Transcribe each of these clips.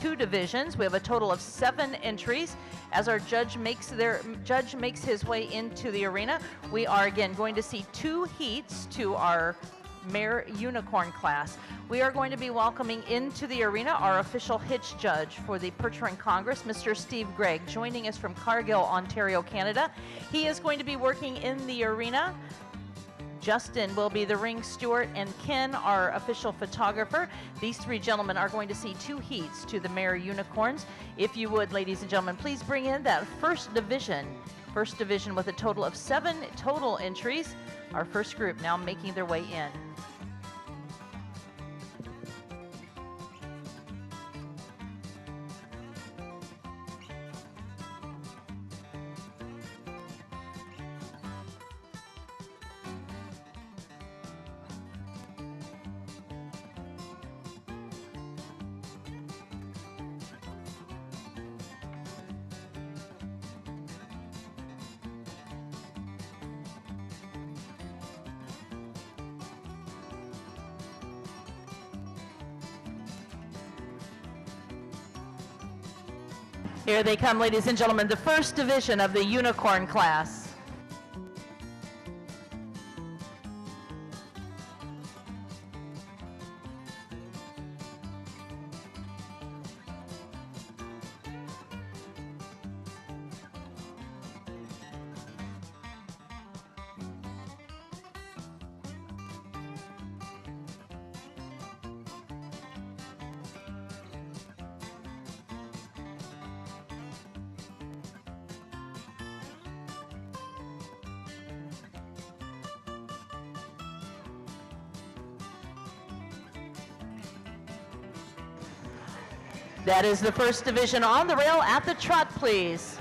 2 divisions. We have a total of 7 entries. As our judge makes his way into the arena, we are again going to see 2 heats to our Mare Unicorn class. We are going to be welcoming into the arena our official hitch judge for the Percheron Congress, Mr. Steve Gregg, joining us from Cargill, Ontario, Canada. He is going to be working in the arena. Justin will be the ring steward, and Ken, our official photographer. These 3 gentlemen are going to see 2 heats to the Mare Unicorns. If you would, ladies and gentlemen, please bring in that first division. First division with a total of 7 total entries. Our first group now making their way in. Here they come, ladies and gentlemen, the first division of the Unicorn class. That is the first division on the rail. At the trot, please.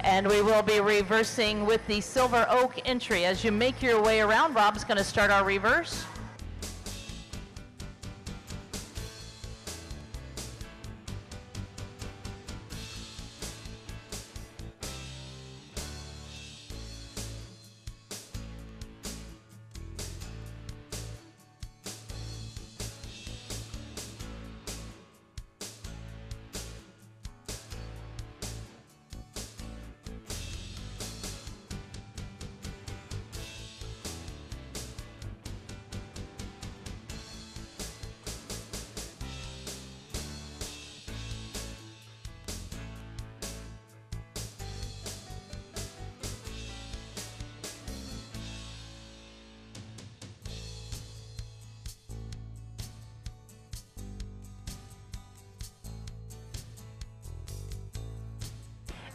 And we will be reversing with the Silver Oak entry. As you make your way around, Rob's going to start our reverse.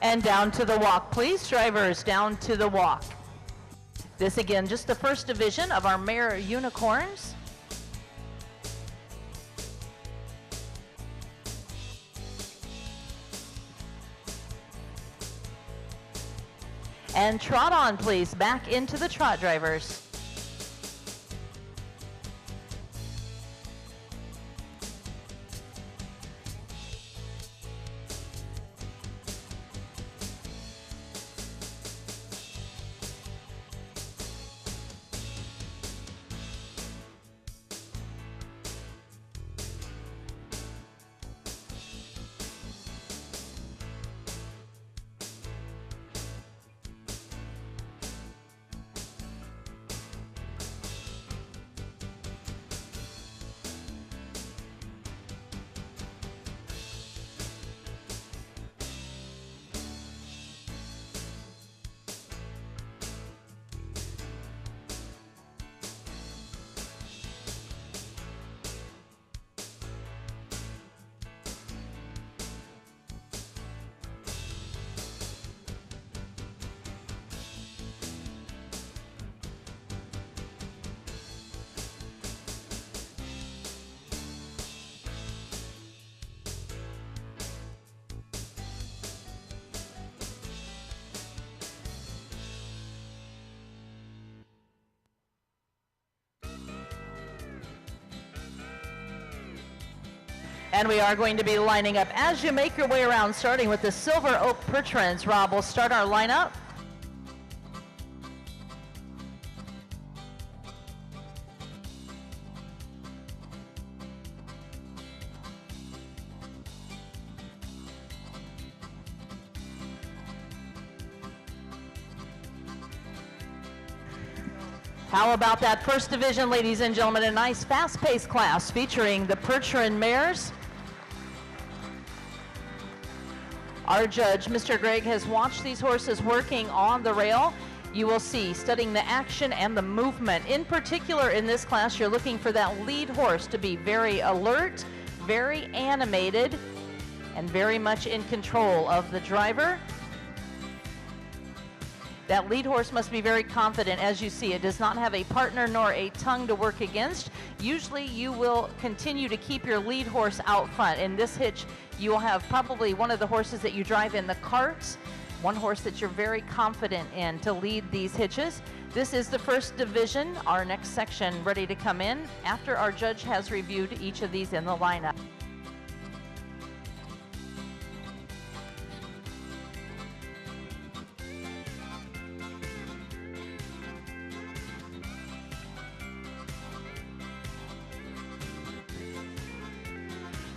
And down to the walk, please. Drivers, down to the walk. This again, just the first division of our Mare Unicorns. And trot on, please. Back into the trot, drivers. And we are going to be lining up as you make your way around, starting with the Silver Oak Percherons. Rob, we'll start our lineup. How about that first division, ladies and gentlemen? A nice fast-paced class featuring the Percheron mares. Our judge, Mr. Gregg, has watched these horses working on the rail. You will see, studying the action and the movement. In particular, in this class, you're looking for that lead horse to be very alert, very animated, and very much in control of the driver. That lead horse must be very confident. As you see, it does not have a partner nor a tongue to work against. Usually you will continue to keep your lead horse out front. In this hitch, you will have probably one of the horses that you drive in the carts, one horse that you're very confident in to lead these hitches. This is the first division, our next section ready to come in after our judge has reviewed each of these in the lineup.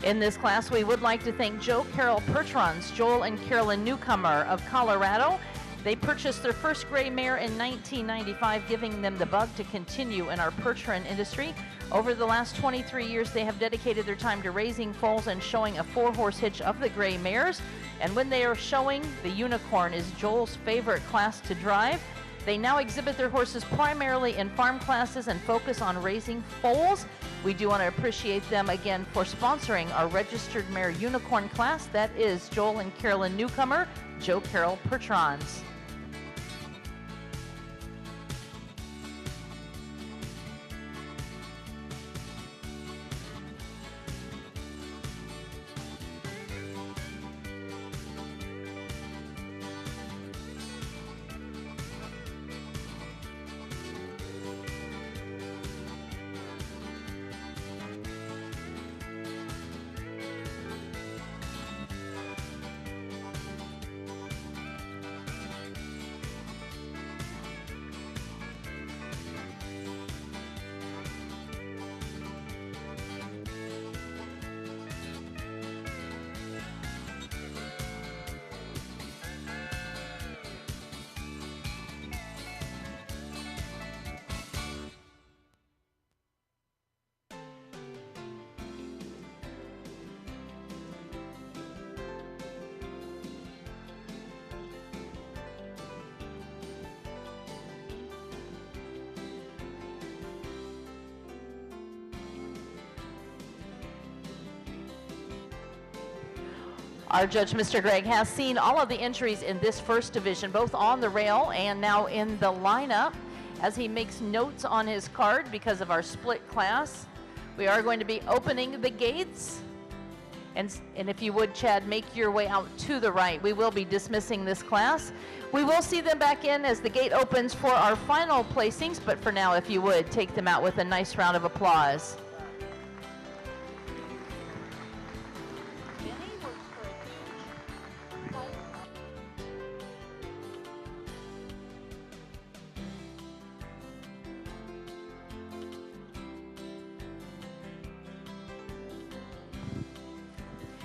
In this class, we would like to thank Joe Carroll Percherons, Joel and Carolyn Newcomer of Colorado. They purchased their first gray mare in 1995, giving them the bug to continue in our Percheron industry. Over the last 23 years, they have dedicated their time to raising foals and showing a 4-horse hitch of the gray mares. And when they are showing, the Unicorn is Joel's favorite class to drive. They now exhibit their horses primarily in farm classes and focus on raising foals. We do want to appreciate them again for sponsoring our registered mare unicorn class. That is Joel and Carolyn Newcomer, Joe Carroll Percherons. Our judge, Mr. Gregg, has seen all of the entries in this first division, both on the rail and now in the lineup, as he makes notes on his card because of our split class. We are going to be opening the gates. And if you would, Chad, make your way out to the right. We will be dismissing this class. We will see them back in as the gate opens for our final placings, but for now, if you would, take them out with a nice round of applause.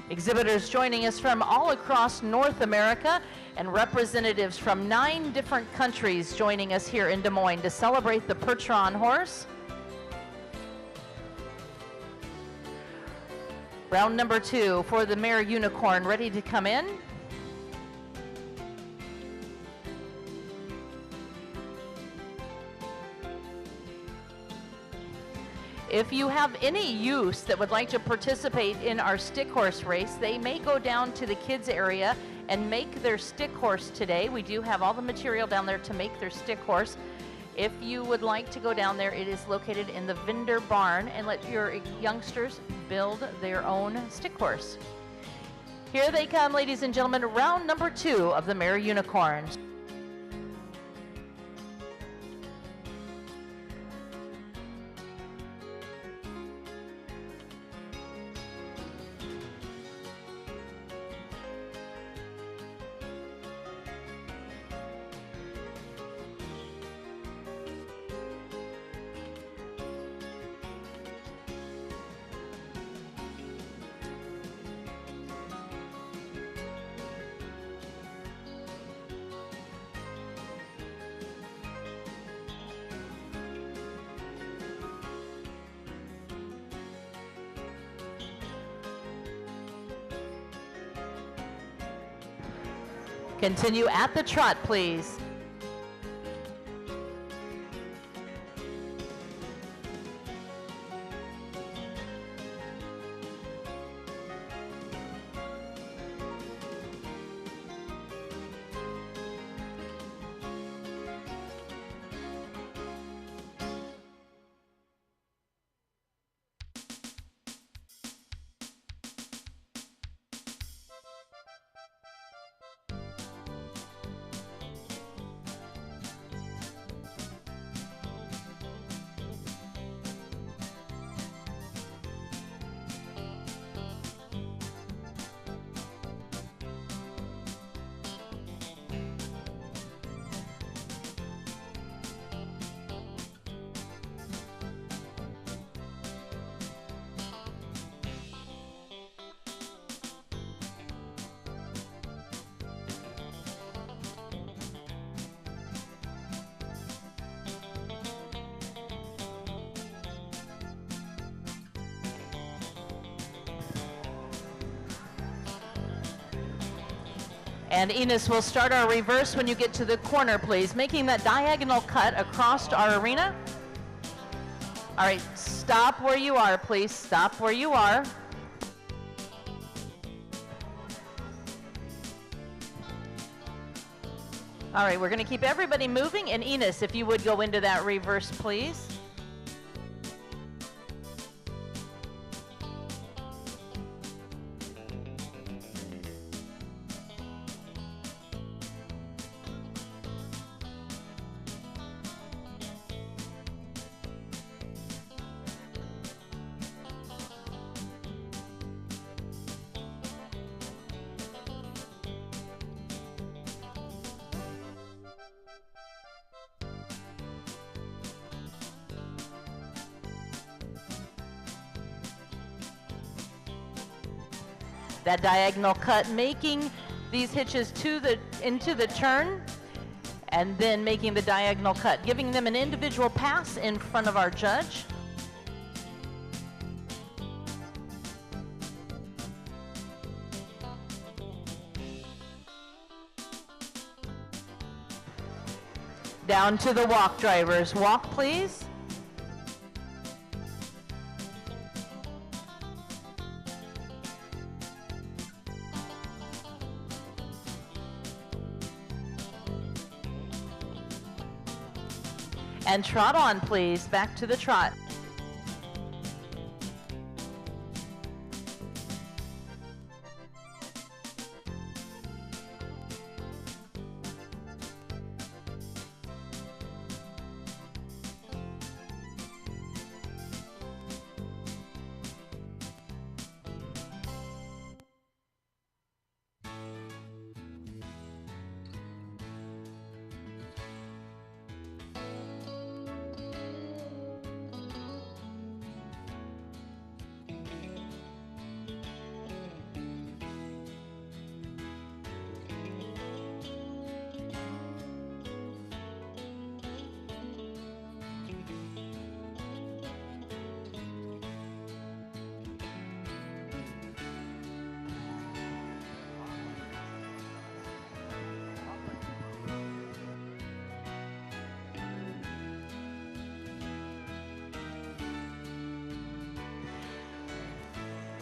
Exhibitors joining us from all across North America and representatives from 9 different countries joining us here in Des Moines to celebrate the Percheron horse. Round number 2 for the mare Unicorn ready to come in. If you have any youths that would like to participate in our stick horse race, they may go down to the kids area and make their stick horse today. We do have all the material down there to make their stick horse. If you would like to go down there, it is located in the vendor barn, and let your youngsters build their own stick horse. Here they come, ladies and gentlemen, round number 2 of the mare Unicorns. Continue at the trot, please. And Enos will start our reverse when you get to the corner, please, making that diagonal cut across our arena. All right, stop where you are, please. Stop where you are. All right, we're going to keep everybody moving. And Enos, if you would go into that reverse, please. That diagonal cut, making these hitches into the turn, and then making the diagonal cut, giving them an individual pass in front of our judge. Down to the walk, drivers. Walk, please. And trot on, please. Back to the trot.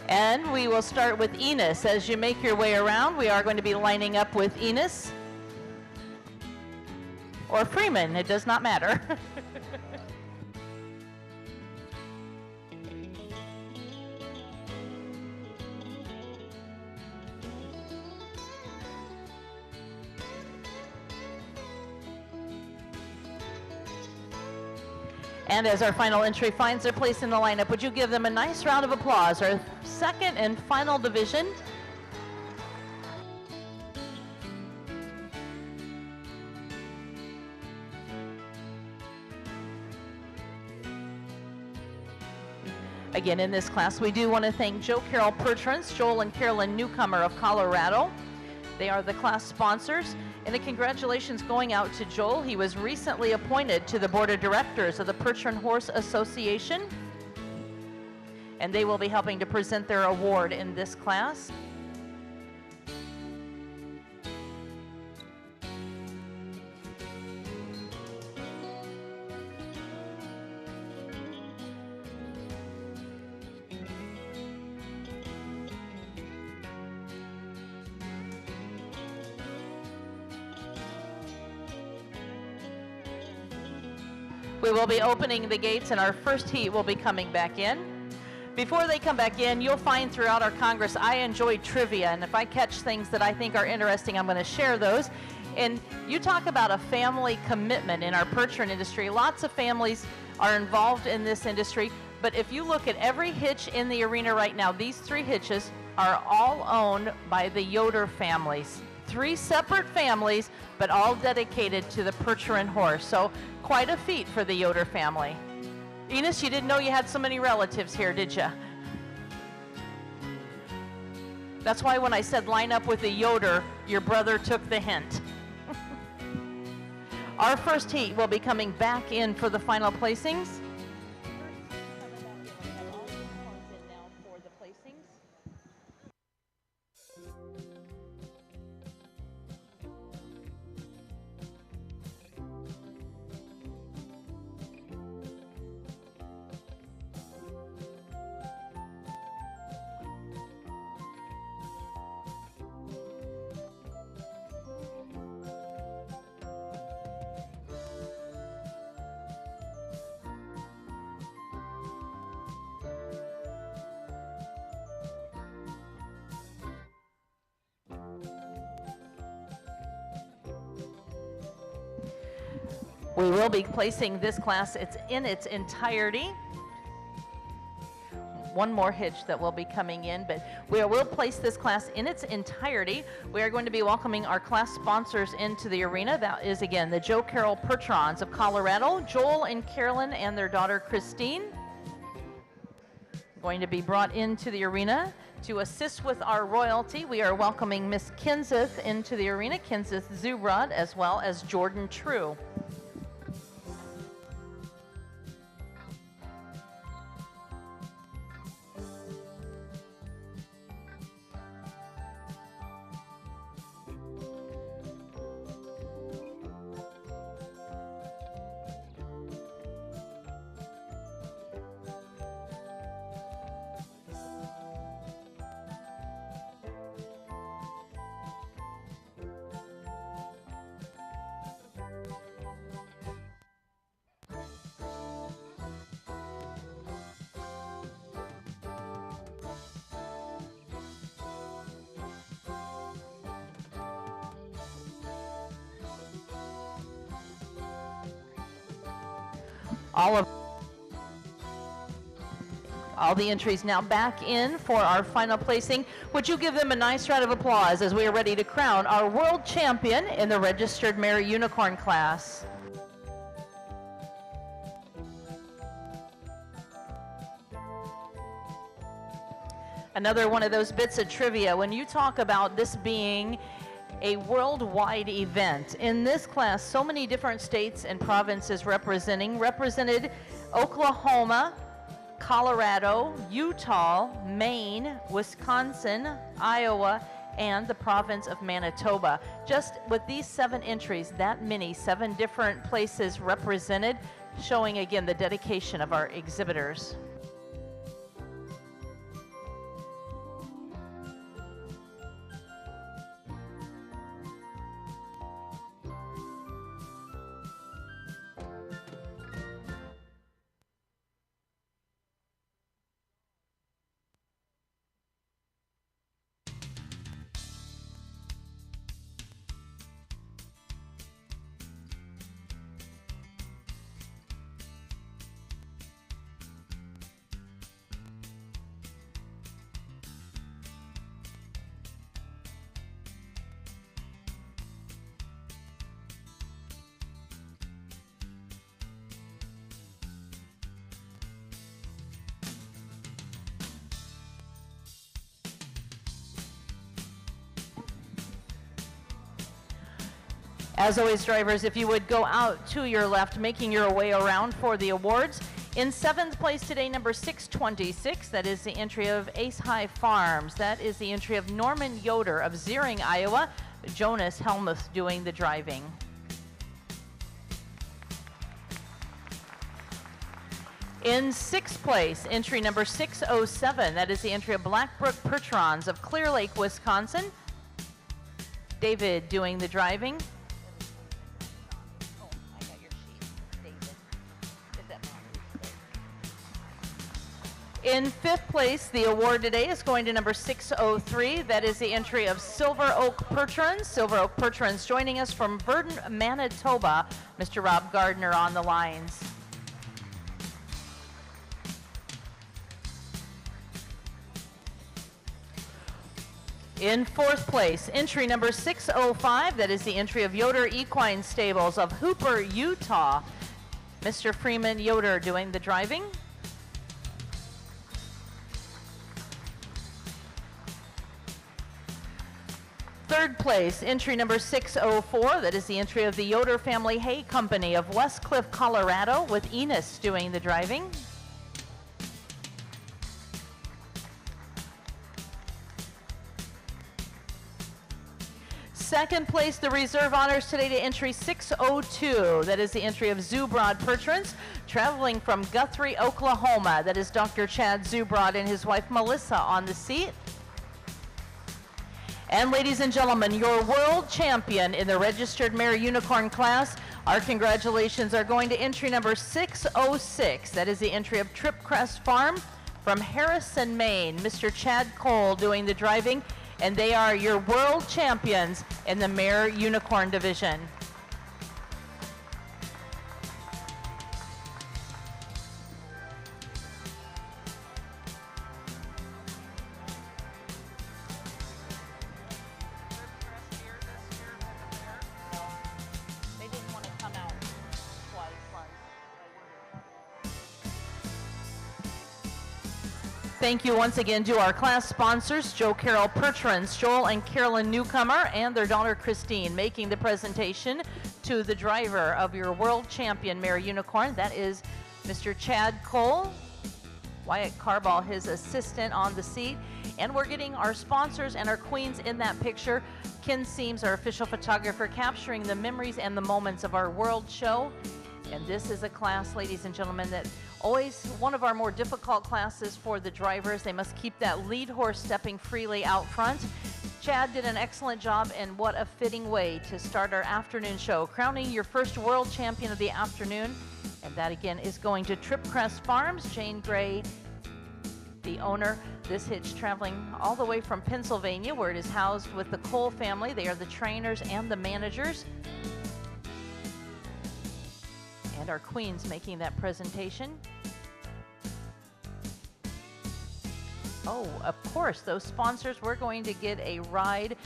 And we will start with Enos. As you make your way around, we are going to be lining up with Enos or Freeman. It does not matter. And as our final entry finds their place in the lineup, would you give them a nice round of applause? Our second and final division. Again, in this class, we do want to thank Joe Carroll Pertrans, Joel and Carolyn Newcomer of Colorado. They are the class sponsors. And a congratulations going out to Joel. He was recently appointed to the board of directors of the Percheron Horse Association. And they will be helping to present their award in this class. We will be opening the gates and our first heat will be coming back in. Before they come back in, you'll find throughout our Congress, I enjoy trivia, and if I catch things that I think are interesting, I'm going to share those. And you talk about a family commitment in our percheron industry. Lots of families are involved in this industry, but if you look at every hitch in the arena right now, these 3 hitches are all owned by the Yoder families. 3 separate families, but all dedicated to the percheron horse. So quite a feat for the Yoder family. Enos, you didn't know you had so many relatives here, did you? That's why when I said line up with the Yoder, your brother took the hint. Our first heat will be coming back in for the final placings. We will be placing this class, it's in its entirety. One more hitch that will be coming in, but we will place this class in its entirety. We are going to be welcoming our class sponsors into the arena. That is, again, the Joe Carroll Percherons of Colorado, Joel and Carolyn and their daughter Christine. Going to be brought into the arena to assist with our royalty. We are welcoming Miss Kinseth into the arena, Kinseth Zubrod, as well as Jordan True. All the entries now back in for our final placing. Would you give them a nice round of applause as we are ready to crown our world champion in the registered mare unicorn class. Another one of those bits of trivia, when you talk about this being a worldwide event. In this class, so many different states and provinces represented Oklahoma, Colorado, Utah, Maine, Wisconsin, Iowa, and the province of Manitoba. Just with these 7 entries, that many, 7 different places represented, showing again the dedication of our exhibitors. As always, drivers, if you would go out to your left, making your way around for the awards. In 7th place today, number 626, that is the entry of Ace High Farms. That is the entry of Norman Yoder of Zeering, Iowa. Jonas Helmuth doing the driving. In 6th place, entry number 607, that is the entry of Blackbrook Percherons of Clear Lake, Wisconsin. David doing the driving. In fifth place, the award today is going to number 603. That is the entry of Silver Oak Percherons. Silver Oak Percherons joining us from Verdon, Manitoba. Mr. Rob Gardner on the lines. In fourth place, entry number 605. That is the entry of Yoder Equine Stables of Hooper, Utah. Mr. Freeman Yoder doing the driving. Third place, entry number 604. That is the entry of the Yoder Family Hay Company of Westcliff, Colorado, with Enos doing the driving. Second place, the reserve honors today to entry 602. That is the entry of Zubrod Percherons, traveling from Guthrie, Oklahoma. That is Dr. Chad Zubrod and his wife Melissa on the seat. And ladies and gentlemen, your world champion in the registered mare unicorn class, our congratulations are going to entry number 606. That is the entry of Tripcrest Farm from Harrison, Maine. Mr. Chad Cole doing the driving, and they are your world champions in the mare unicorn division. Thank you once again to our class sponsors, Joe Carroll Percherons, Joel and Carolyn Newcomer, and their daughter Christine, making the presentation to the driver of your world champion mare unicorn. That is Mr. Chad Cole, Wyatt Carball, his assistant on the seat. And we're getting our sponsors and our queens in that picture. Ken Seams, our official photographer, capturing the memories and the moments of our world show. And this is a class, ladies and gentlemen, that always one of our more difficult classes for the drivers. They must keep that lead horse stepping freely out front. Chad did an excellent job, and what a fitting way to start our afternoon show, crowning your first world champion of the afternoon. And that again is going to Tripcrest Farms. Jane Gray, the owner. This hitch traveling all the way from Pennsylvania, where it is housed with the Cole family. They are the trainers and the managers. And our queens making that presentation. Oh, of course, those sponsors, we're going to get a ride.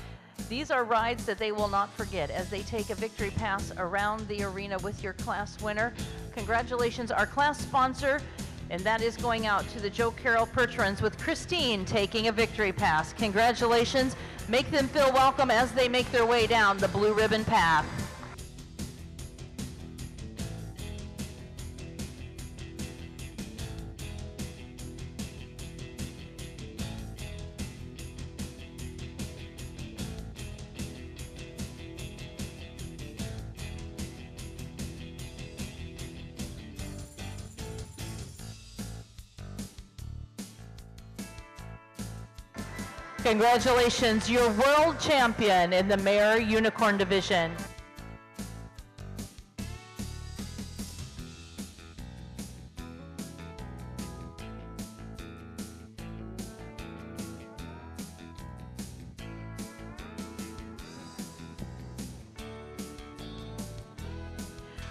These are rides that they will not forget as they take a victory pass around the arena with your class winner. Congratulations, our class sponsor, and that is going out to the Joe Carroll Percherons with Christine taking a victory pass. Congratulations. Make them feel welcome as they make their way down the blue ribbon path. Congratulations, your world champion in the mare unicorn division.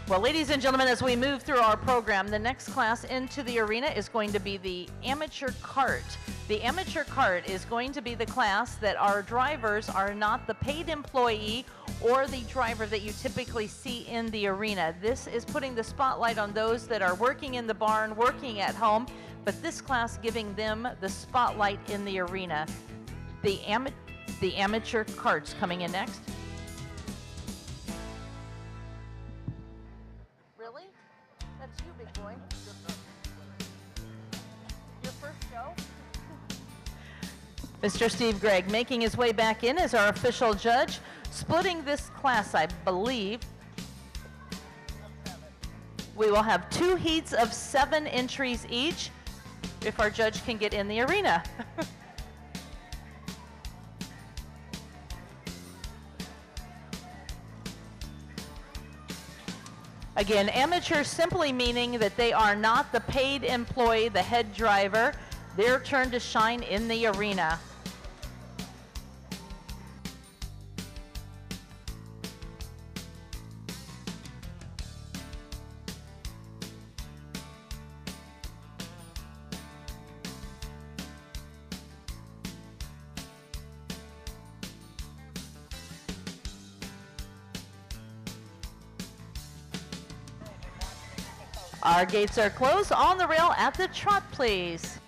Well, ladies and gentlemen, as we move through our program, the next class into the arena is going to be the amateur cart. The amateur cart is going to be the class that our drivers are not the paid employee or the driver that you typically see in the arena. This is putting the spotlight on those that are working in the barn, working at home, but this class giving them the spotlight in the arena. The amateur carts coming in next. Really? That's you, big boy. Your first show? Mr. Steve Gregg making his way back in as our official judge, splitting this class, I believe. We will have 2 heats of 7 entries each if our judge can get in the arena. Again, amateur simply meaning that they are not the paid employee, the head driver. their turn to shine in the arena. Our gates are closed. On the rail at the trot, please.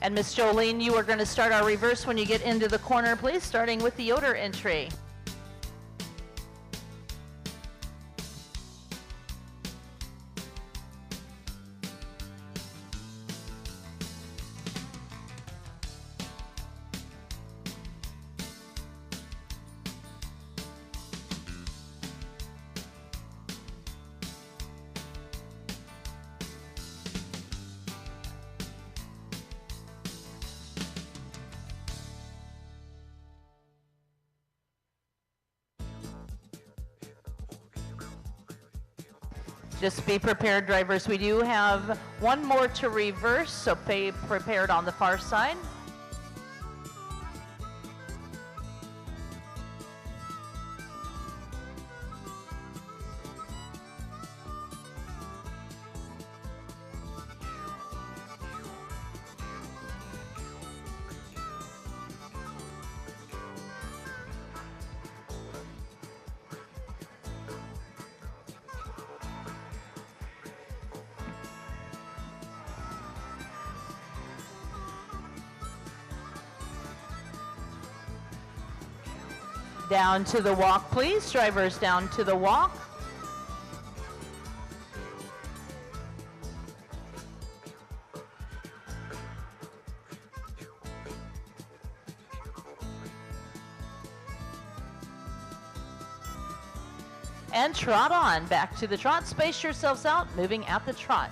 And Miss Jolene, you are going to start our reverse when you get into the corner, please, starting with the Yoder entry. Just be prepared, drivers. We do have one more to reverse, so be prepared on the far side. Down to the walk, please. Drivers down to the walk. And trot on. Back to the trot. Space yourselves out. Moving at the trot.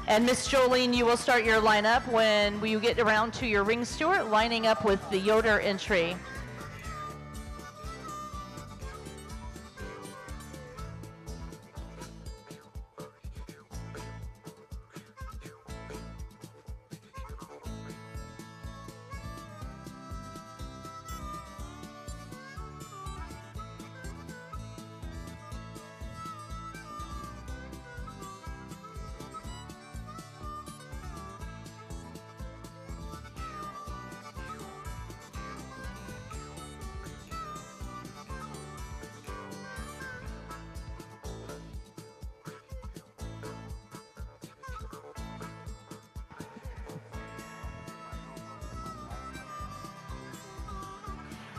And Miss Jolene, you will start your lineup when you get around to your ring steward, lining up with the Yoder entry.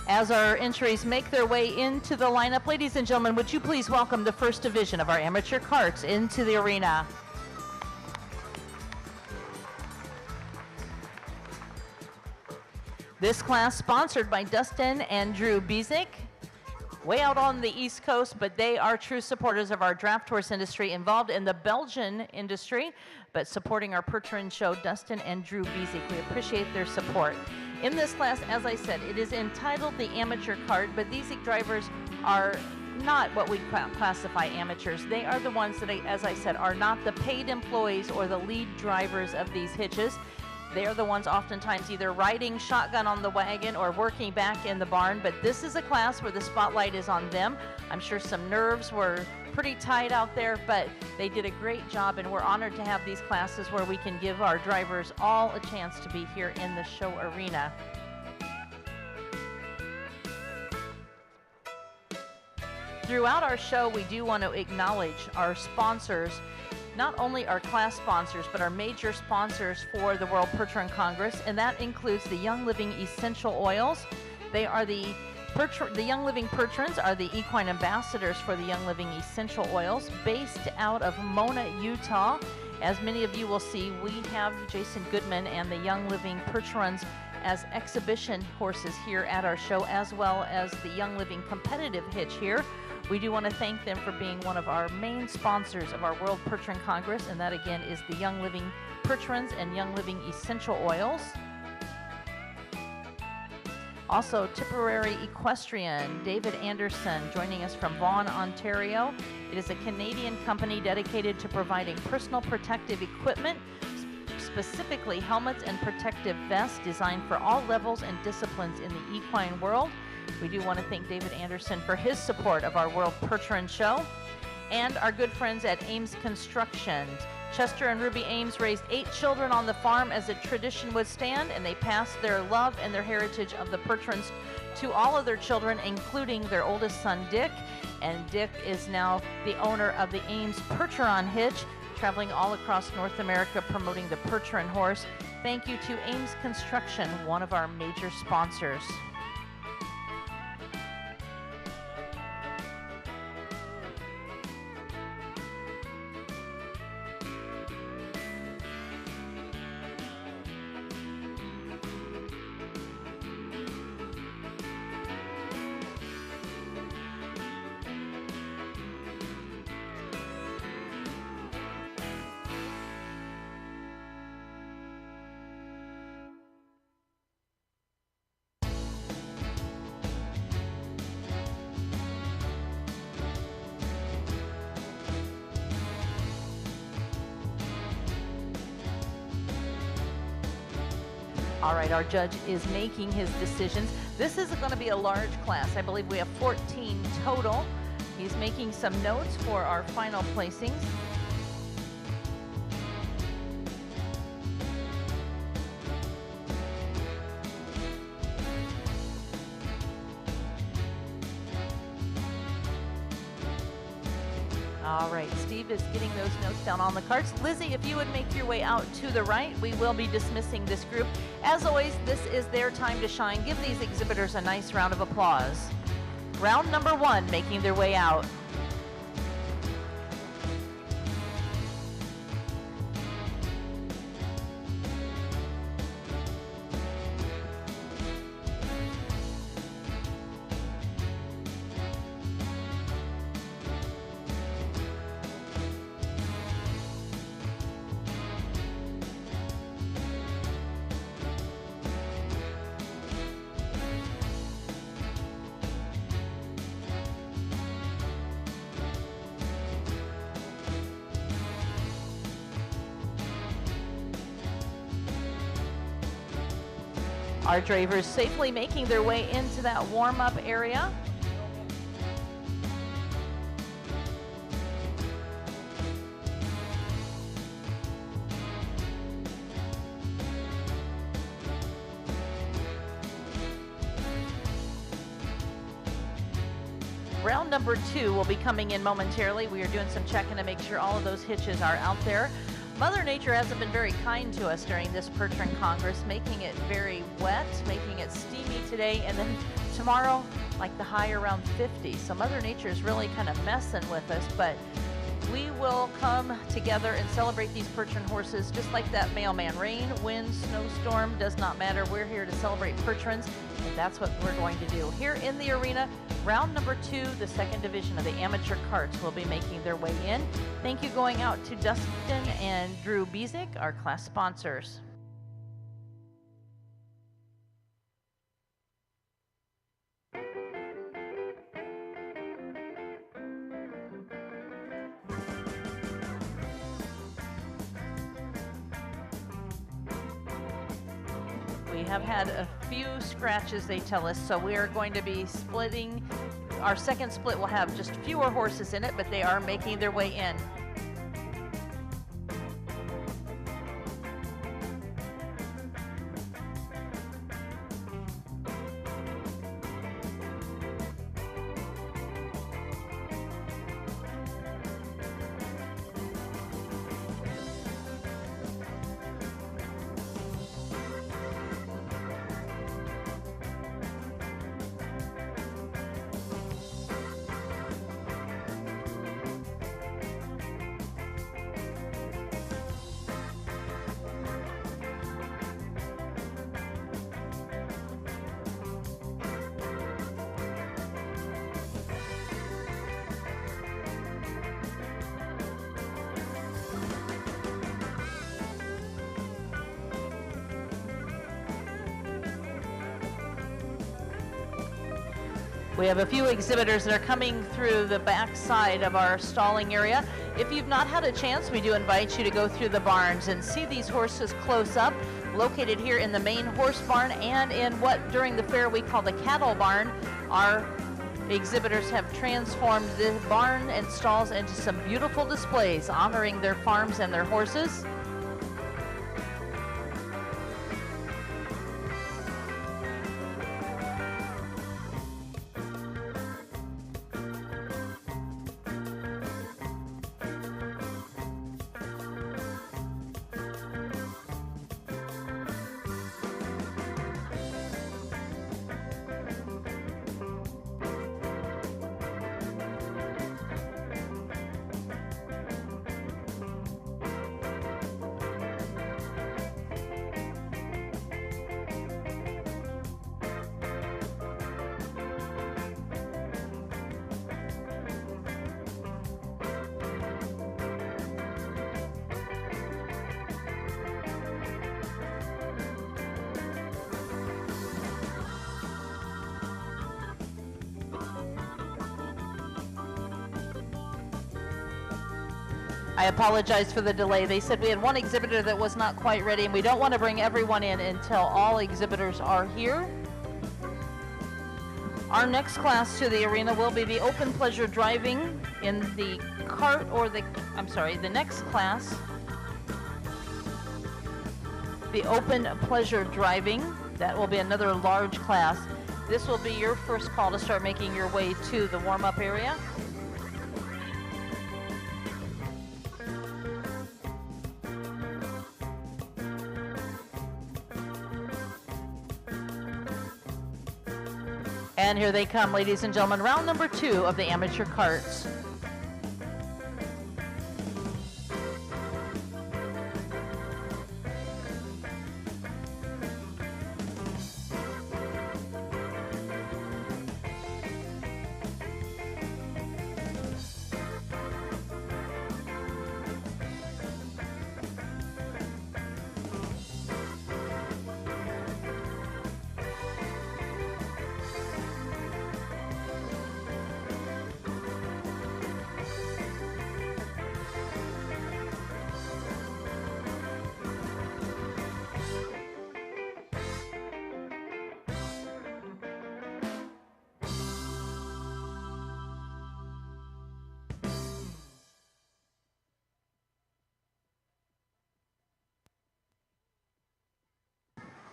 As our entries make their way into the lineup, ladies and gentlemen, would you please welcome the first division of our amateur karts into the arena. This class sponsored by Dustin and Drew Bizik, way out on the East Coast, but they are true supporters of our draft horse industry, involved in the Belgian industry, but supporting our Percheron show, Dustin and Drew Bizik. We appreciate their support. In this class, as I said, it is entitled the amateur kart, but these drivers are not what we classify amateurs. They are the ones that, as I said, are not the paid employees or the lead drivers of these hitches. They are the ones oftentimes either riding shotgun on the wagon or working back in the barn, but this is a class where the spotlight is on them. I'm sure some nerves were pretty tight out there, but they did a great job, and we're honored to have these classes where we can give our drivers all a chance to be here in the show arena. Throughout our show, we do want to acknowledge our sponsors, not only our class sponsors, but our major sponsors for the World Percheron Congress, and that includes the Young Living Essential Oils. They are the Young Living Percherons are the equine ambassadors for the Young Living Essential Oils, based out of Mona, Utah. As many of you will see, we have Jason Goodman and the Young Living Percherons as exhibition horses here at our show, as well as the Young Living competitive hitch here. We do want to thank them for being one of our main sponsors of our World Percheron Congress, and that again is the Young Living Percherons and Young Living Essential Oils. Also, Tipperary Equestrian, David Anderson, joining us from Vaughan, Ontario. It is a Canadian company dedicated to providing personal protective equipment, specifically helmets and protective vests designed for all levels and disciplines in the equine world. We do want to thank David Anderson for his support of our World Percheron show. And our good friends at Ames Construction. Chester and Ruby Ames raised 8 children on the farm as a tradition would stand, and they passed their love and their heritage of the Percherons to all of their children, including their oldest son, Dick. And Dick is now the owner of the Ames Percheron hitch, traveling all across North America promoting the Percheron horse. Thank you to Ames Construction, one of our major sponsors. All right, our judge is making his decisions. This is going to be a large class. I believe we have 14 total. He's making some notes for our final placings. All right, Steve is getting those notes down on the cards. Lizzie, if you would make your way out to the right, we will be dismissing this group. As always, this is their time to shine. Give these exhibitors a nice round of applause. Round number 1, making their way out. Our drivers safely making their way into that warm-up area. Round number 2 will be coming in momentarily. We are doing some checking to make sure all of those hitches are out there. Mother Nature hasn't been very kind to us during this Perch Run Congress, making it very wet, making it steamy today, and then tomorrow, like the high around 50. So Mother Nature is really kind of messing with us, but we will come together and celebrate these Perch Run horses just like that mailman. Rain, wind, snowstorm, does not matter. We're here to celebrate Perch Runs, and that's what we're going to do. Here in the arena, round number 2, the second division of the amateur carts will be making their way in. Thank you going out to Dustin and Drew Bezick, our class sponsors. We have had a few scratches, they tell us, so we are going to be splitting. Our second split will have just fewer horses in it, but they are making their way in. We have a few exhibitors that are coming through the back side of our stalling area. If you've not had a chance, we do invite you to go through the barns and see these horses close up, located here in the main horse barn and in what during the fair we call the cattle barn. Our exhibitors have transformed the barn and stalls into some beautiful displays honoring their farms and their horses. I apologize for the delay. They said we had one exhibitor that was not quite ready, and we don't want to bring everyone in until all exhibitors are here. Our next class to the arena will be the open pleasure driving in the cart, or the next class, the open pleasure driving. That will be another large class. This will be your first call to start making your way to the warm-up area. And here they come, ladies and gentlemen, round number 2 of the amateur carts.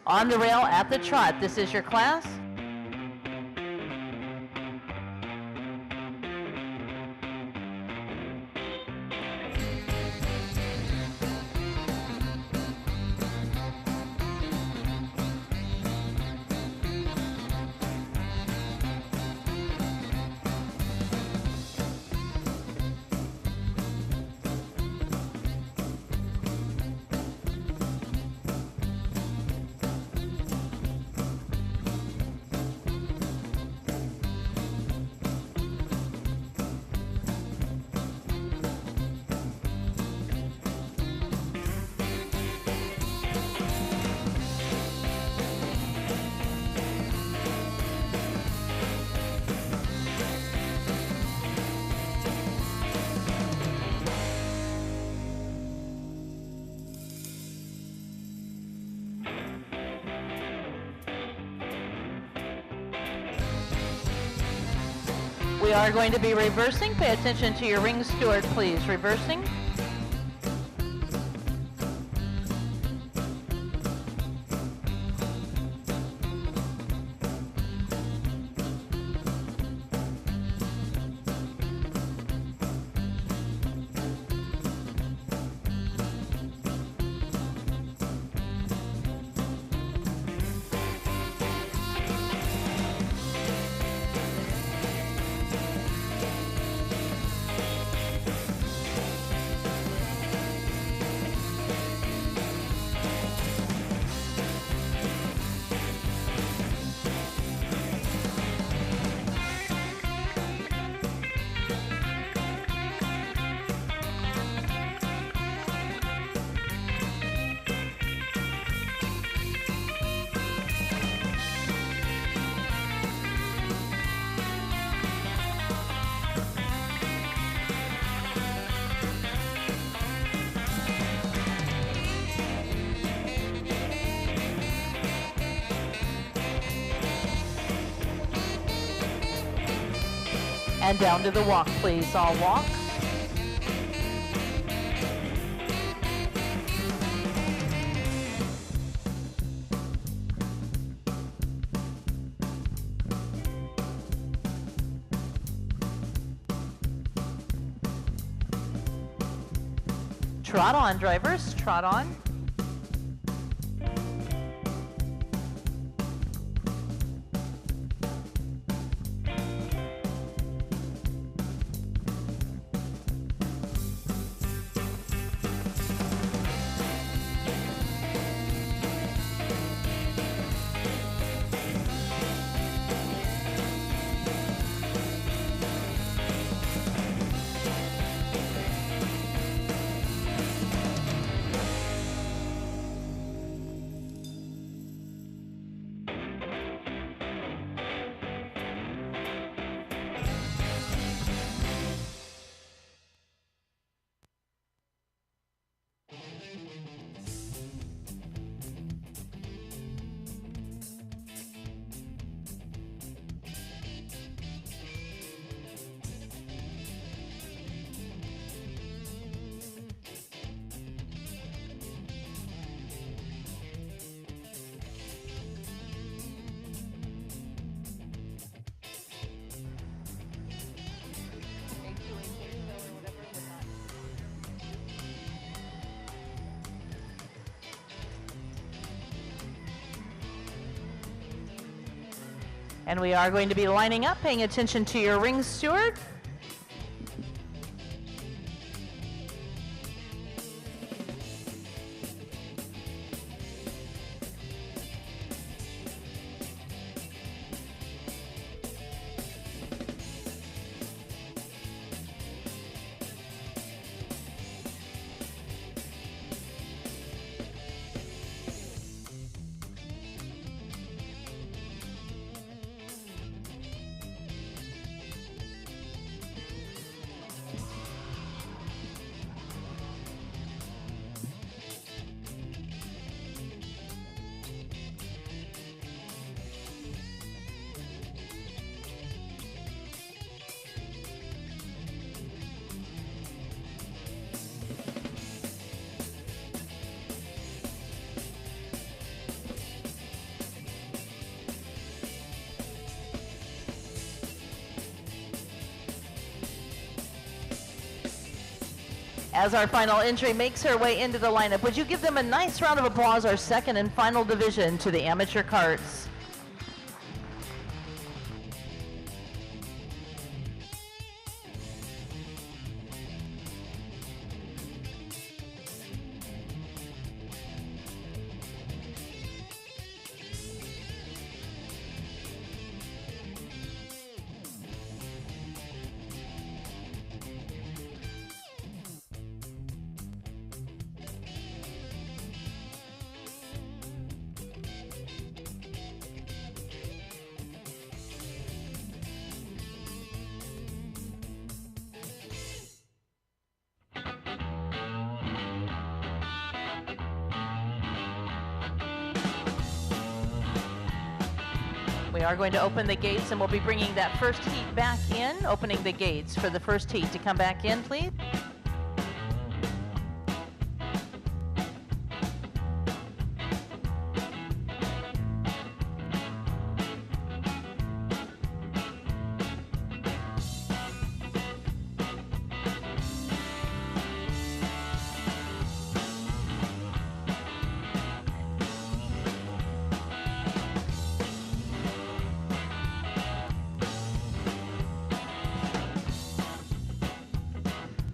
On the rail at the trot, this is your class. We are going to be reversing. Pay attention to your ring steward, please. Reversing. And down to the walk, please. All walk. Trot on, drivers. Trot on. And we are going to be lining up, paying attention to your ring steward. As our final entry makes her way into the lineup, would you give them a nice round of applause, our second and final division to the amateur carts. We are going to open the gates, and we'll be bringing that first heat back in, opening the gates for the first heat to come back in, please.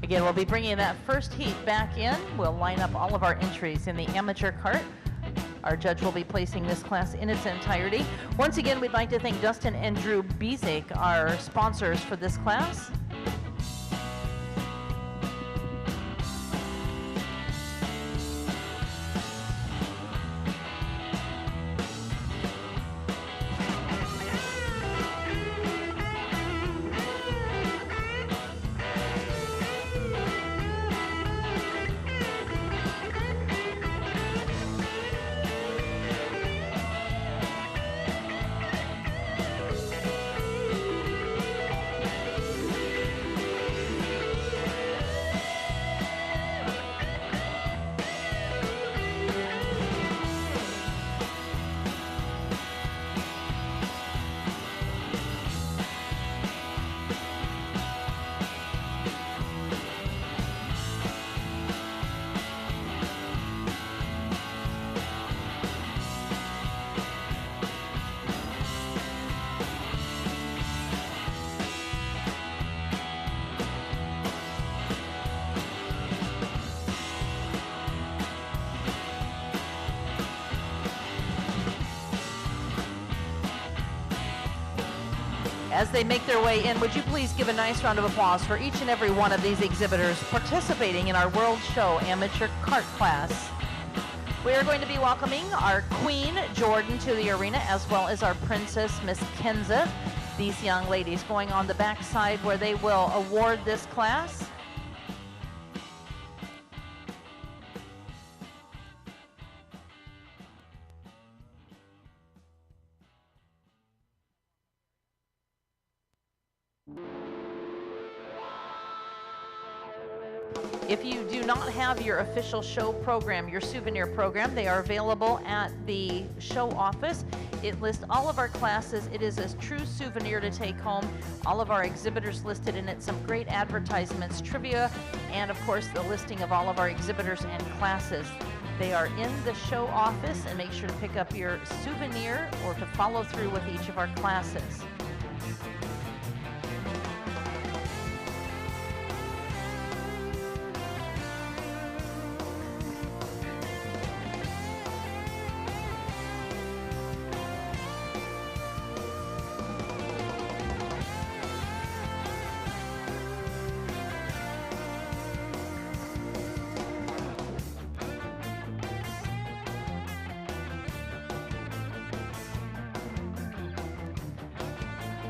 Again, we'll be bringing that first heat back in. We'll line up all of our entries in the amateur cart. Our judge will be placing this class in its entirety. Once again, we'd like to thank Dustin and Drew Bezick, our sponsors for this class. As they make their way in, would you please give a nice round of applause for each and every one of these exhibitors participating in our World Show Amateur Kart class. We are going to be welcoming our Queen, Jordan, to the arena, as well as our Princess, Miss Kenza. These young ladies going on the back side where they will award this class. If you do not have your official show program, your souvenir program, they are available at the show office. It lists all of our classes. It is a true souvenir to take home. All of our exhibitors listed in it, some great advertisements, trivia, and of course the listing of all of our exhibitors and classes. They are in the show office, and make sure to pick up your souvenir or to follow through with each of our classes.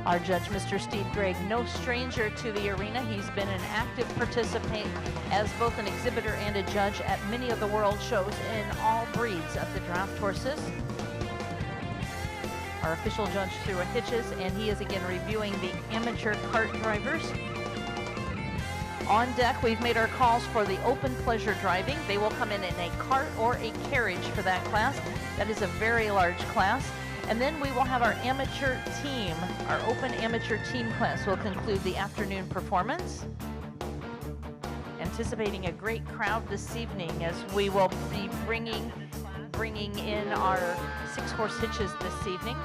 Our judge, Mr. Steve Gregg, no stranger to the arena. He's been an active participant as both an exhibitor and a judge at many of the world shows in all breeds of the draft horses. Our official judge through a hitches, and he is again reviewing the amateur kart drivers. On deck, we've made our calls for the open pleasure driving. They will come in a cart or a carriage for that class. That is a very large class. And then we will have our amateur team. Our open amateur team class will conclude the afternoon performance. Anticipating a great crowd this evening as we will be bringing in our 6-horse hitches this evening.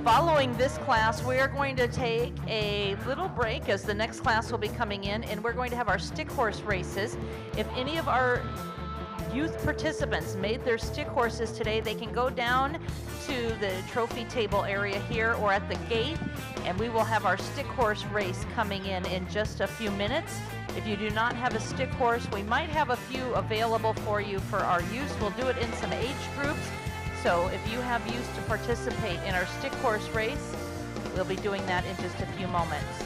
Following this class, we are going to take a little break as the next class will be coming in, and we're going to have our stick horse races. If any of our youth participants made their stick horses today, they can go down to the trophy table area here or at the gate, and we will have our stick horse race coming in just a few minutes. If you do not have a stick horse, we might have a few available for you for our use. We'll do it in some age groups. So if you have use to participate in our stick horse race, we'll be doing that in just a few moments.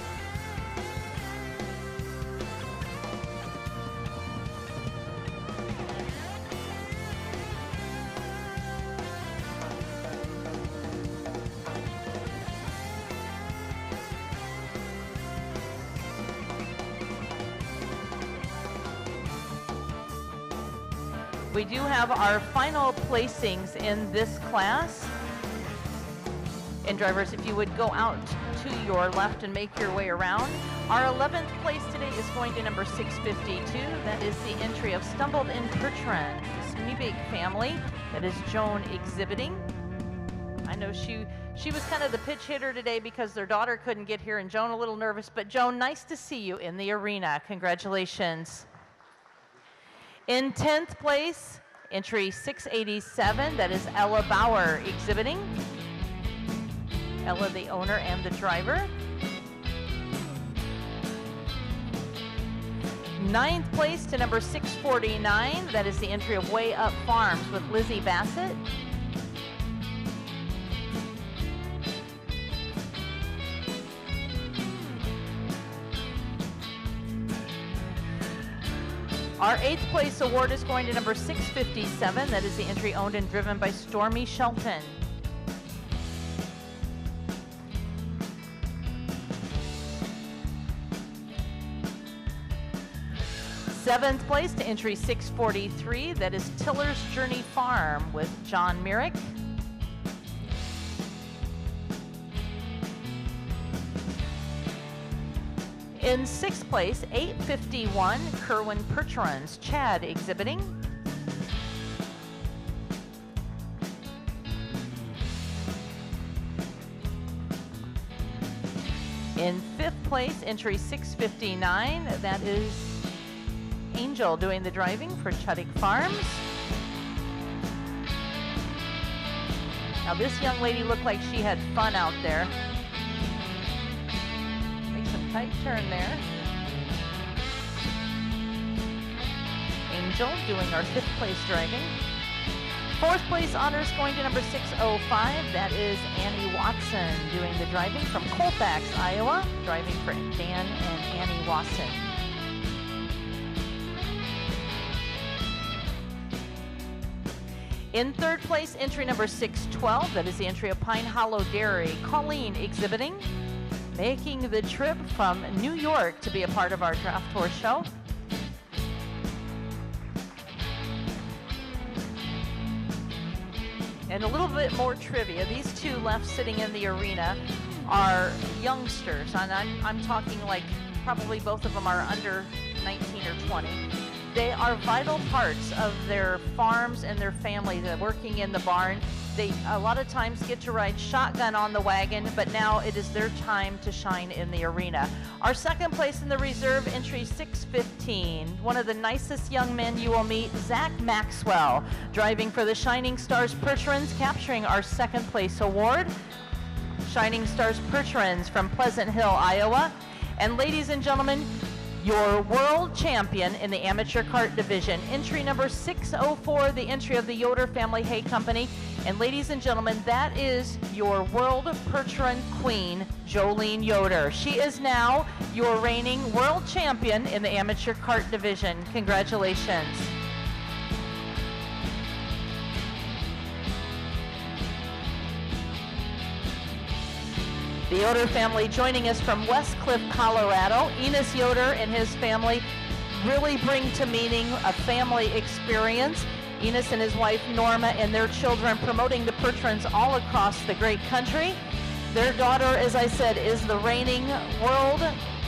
We do have our final placings in this class. And drivers, if you would go out to your left and make your way around. Our 11th place today is going to number 652. That is the entry of Stumbled in Bertrand, Smebig family. That is Joan exhibiting. I know she was kind of the pitch hitter today because their daughter couldn't get here, and Joan a little nervous. But Joan, nice to see you in the arena. Congratulations. In 10th place, entry 687, that is Ella Bauer exhibiting. Ella, the owner and the driver. 9th place to number 649, that is the entry of Way Up Farms with Lizzie Bassett. Our 8th place award is going to number 657. That is the entry owned and driven by Stormy Shelton. Seventh place to entry 643. That is Tiller's Journey Farm with John Myrick. In 6th place, 851, Kerwin Percherons, Chad exhibiting. In 5th place, entry 659, that is Angel doing the driving for Chuddick Farms. Now this young lady looked like she had fun out there. Tight turn there. Angel doing our 5th place driving. 4th place honors going to number 605. That is Annie Watson doing the driving from Colfax, Iowa, driving for Dan and Annie Watson. In 3rd place, entry number 612. That is the entry of Pine Hollow Dairy, Colleen exhibiting. Making the trip from New York to be a part of our Draft Horse Show. And a little bit more trivia. These two left sitting in the arena are youngsters, and I'm talking like probably both of them are under 19 or 20. They are vital parts of their farms and their family. They're working in the barn. They a lot of times get to ride shotgun on the wagon, but now it is their time to shine in the arena. Our 2nd place in the reserve, entry 615. One of the nicest young men you will meet, Zach Maxwell, driving for the Shining Stars Percherons, capturing our 2nd place award. Shining Stars Percherons from Pleasant Hill, Iowa. And ladies and gentlemen, your world champion in the amateur cart division, entry number 604, the entry of the Yoder Family Hay Company. And ladies and gentlemen, that is your world Percheron queen, Jolene Yoder. She is now your reigning world champion in the amateur cart division. Congratulations. The Yoder family joining us from West Cliff, Colorado. Enos Yoder and his family really bring to meaning a family experience. Enos and his wife Norma and their children promoting the Percherons all across the great country. Their daughter, as I said, is the reigning world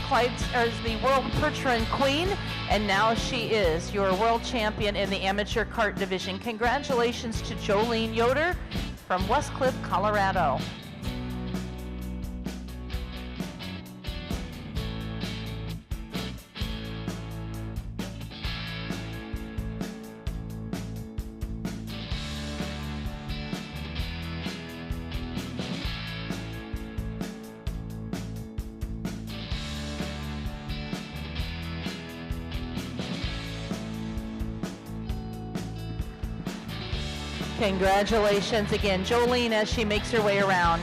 Percheron queen, and now she is your world champion in the amateur cart division. Congratulations to Jolene Yoder from West Cliff, Colorado. Congratulations again, Jolene, as she makes her way around.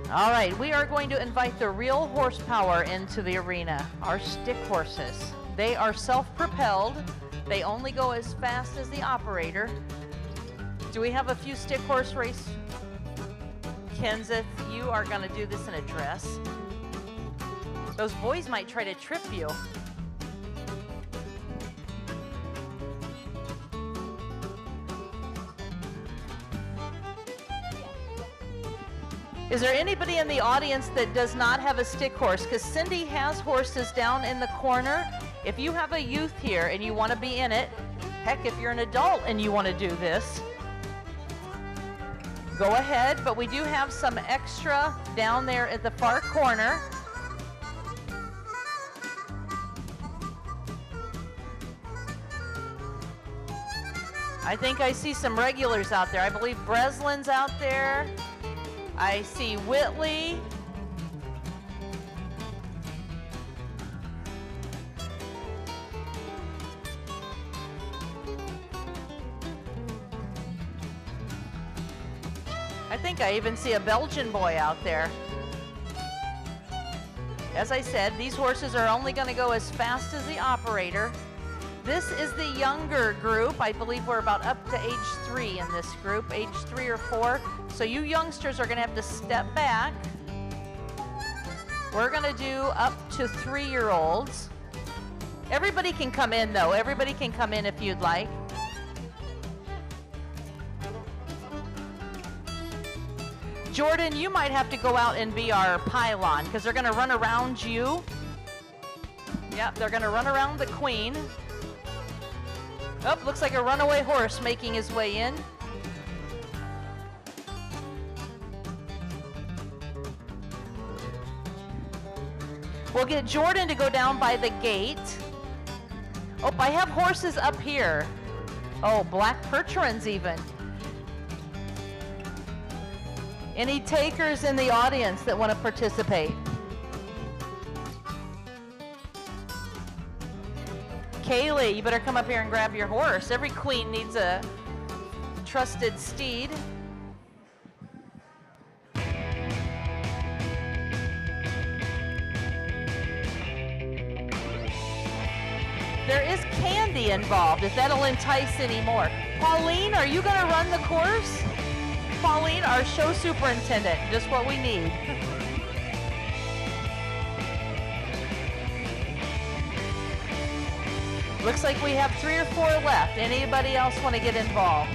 All right, we are going to invite the real horsepower into the arena, our stick horses. They are self-propelled. They only go as fast as the operator. Do we have a few stick horse race? Kenseth, you are going to do this in a dress. Those boys might try to trip you. Is there anybody in the audience that does not have a stick horse? Because Cindy has horses down in the corner. If you have a youth here and you want to be in it, heck, if you're an adult and you want to do this, go ahead. But we do have some extra down there at the far corner. I think I see some regulars out there. I believe Breslin's out there. I see Whitley. I think I even see a Belgian boy out there. As I said, these horses are only going to go as fast as the operator. This is the younger group. I believe we're about up to age 3 in this group, age 3 or 4. So you youngsters are going to have to step back. We're going to do up to 3-year-olds. Everybody can come in, though. Everybody can come in if you'd like. Jordan, you might have to go out and be our pylon because they're going to run around you. Yep, they're going to run around the queen. Oh, looks like a runaway horse making his way in. We'll get Jordan to go down by the gate. Oh, I have horses up here. Oh, black Percherons even. Any takers in the audience that want to participate? Kaylee, you better come up here and grab your horse. Every queen needs a trusted steed. There is candy involved, if that'll entice any more. Pauline, are you going to run the course? Pauline, our show superintendent, just what we need. Looks like we have 3 or 4 left. Anybody else want to get involved?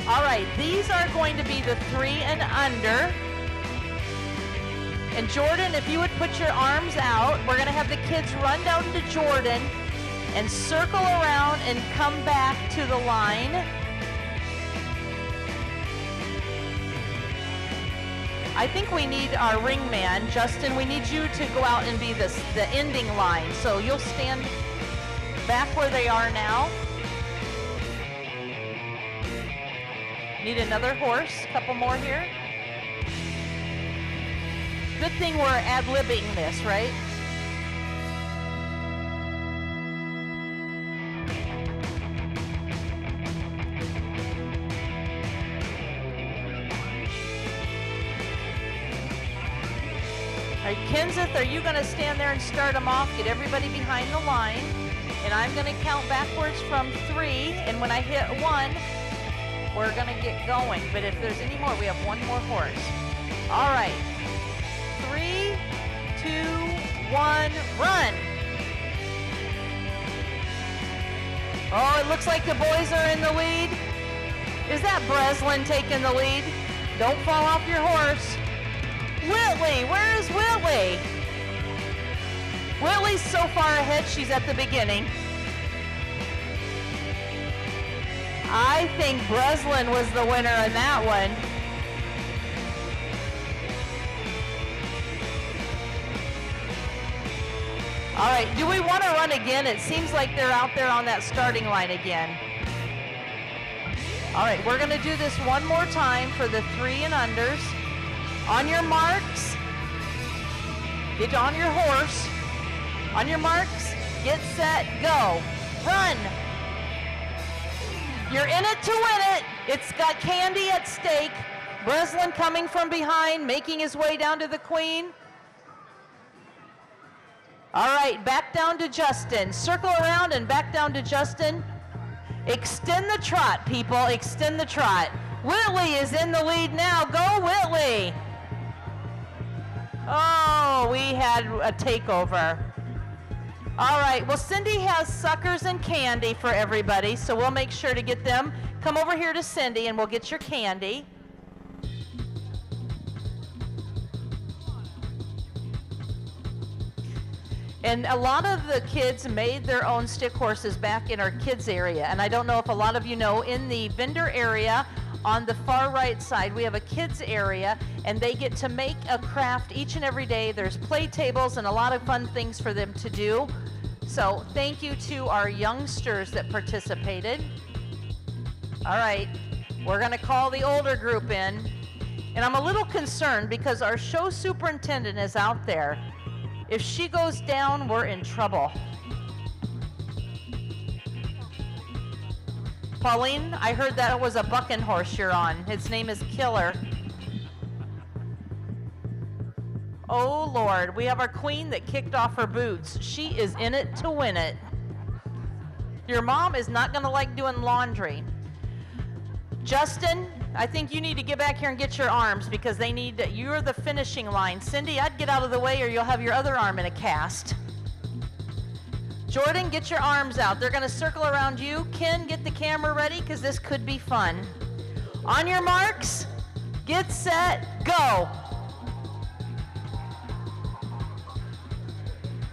All right, these are going to be the 3 and under. And Jordan, if you would put your arms out, we're going to have the kids run down to Jordan and circle around and come back to the line. I think we need our ring man. Justin, we need you to go out and be the ending line. So you'll stand back where they are now. Need another horse, a couple more here. Good thing we're ad-libbing this, right? All right, Kenseth, are you going to stand there and start them off? Get everybody behind the line. And I'm going to count backwards from 3. And when I hit 1, we're going to get going. But if there's any more, we have 1 more horse. All right. 3, 2, 1, run. Oh, it looks like the boys are in the lead. Is that Breslin taking the lead? Don't fall off your horse. Whitley, where is Whitley? Whitley's so far ahead, she's at the beginning. I think Breslin was the winner in that one. All right, do we want to run again? It seems like they're out there on that starting line again. All right, we're going to do this one more time for the 3 and unders. On your marks, get on your horse. On your marks, get set, go. Run. You're in it to win it. It's got candy at stake. Breslin coming from behind, making his way down to the queen. All right, back down to Justin. Circle around and back down to Justin. Extend the trot, people, extend the trot. Whitley is in the lead now. Go, Whitley. Oh, we had a takeover. All right, well, Cindy has suckers and candy for everybody, so we'll make sure to get them. Come over here to Cindy and we'll get your candy. And a lot of the kids made their own stick horses back in our kids area. And I don't know if a lot of you know, in the vendor area on the far right side, we have a kids area, and they get to make a craft each and every day. There's play tables and a lot of fun things for them to do. So thank you to our youngsters that participated. All right, we're gonna call the older group in. And I'm a little concerned because our show superintendent is out there. If she goes down, we're in trouble. Pauline, I heard that it was a bucking horse you're on. His name is Killer. Oh Lord, we have our queen that kicked off her boots. She is in it to win it. Your mom is not gonna like doing laundry. Justin, I think you need to get back here and get your arms because you're the finishing line. Cindy, I'd get out of the way or you'll have your other arm in a cast. Jordan, get your arms out. They're gonna circle around you. Ken, get the camera ready because this could be fun. On your marks, get set, go.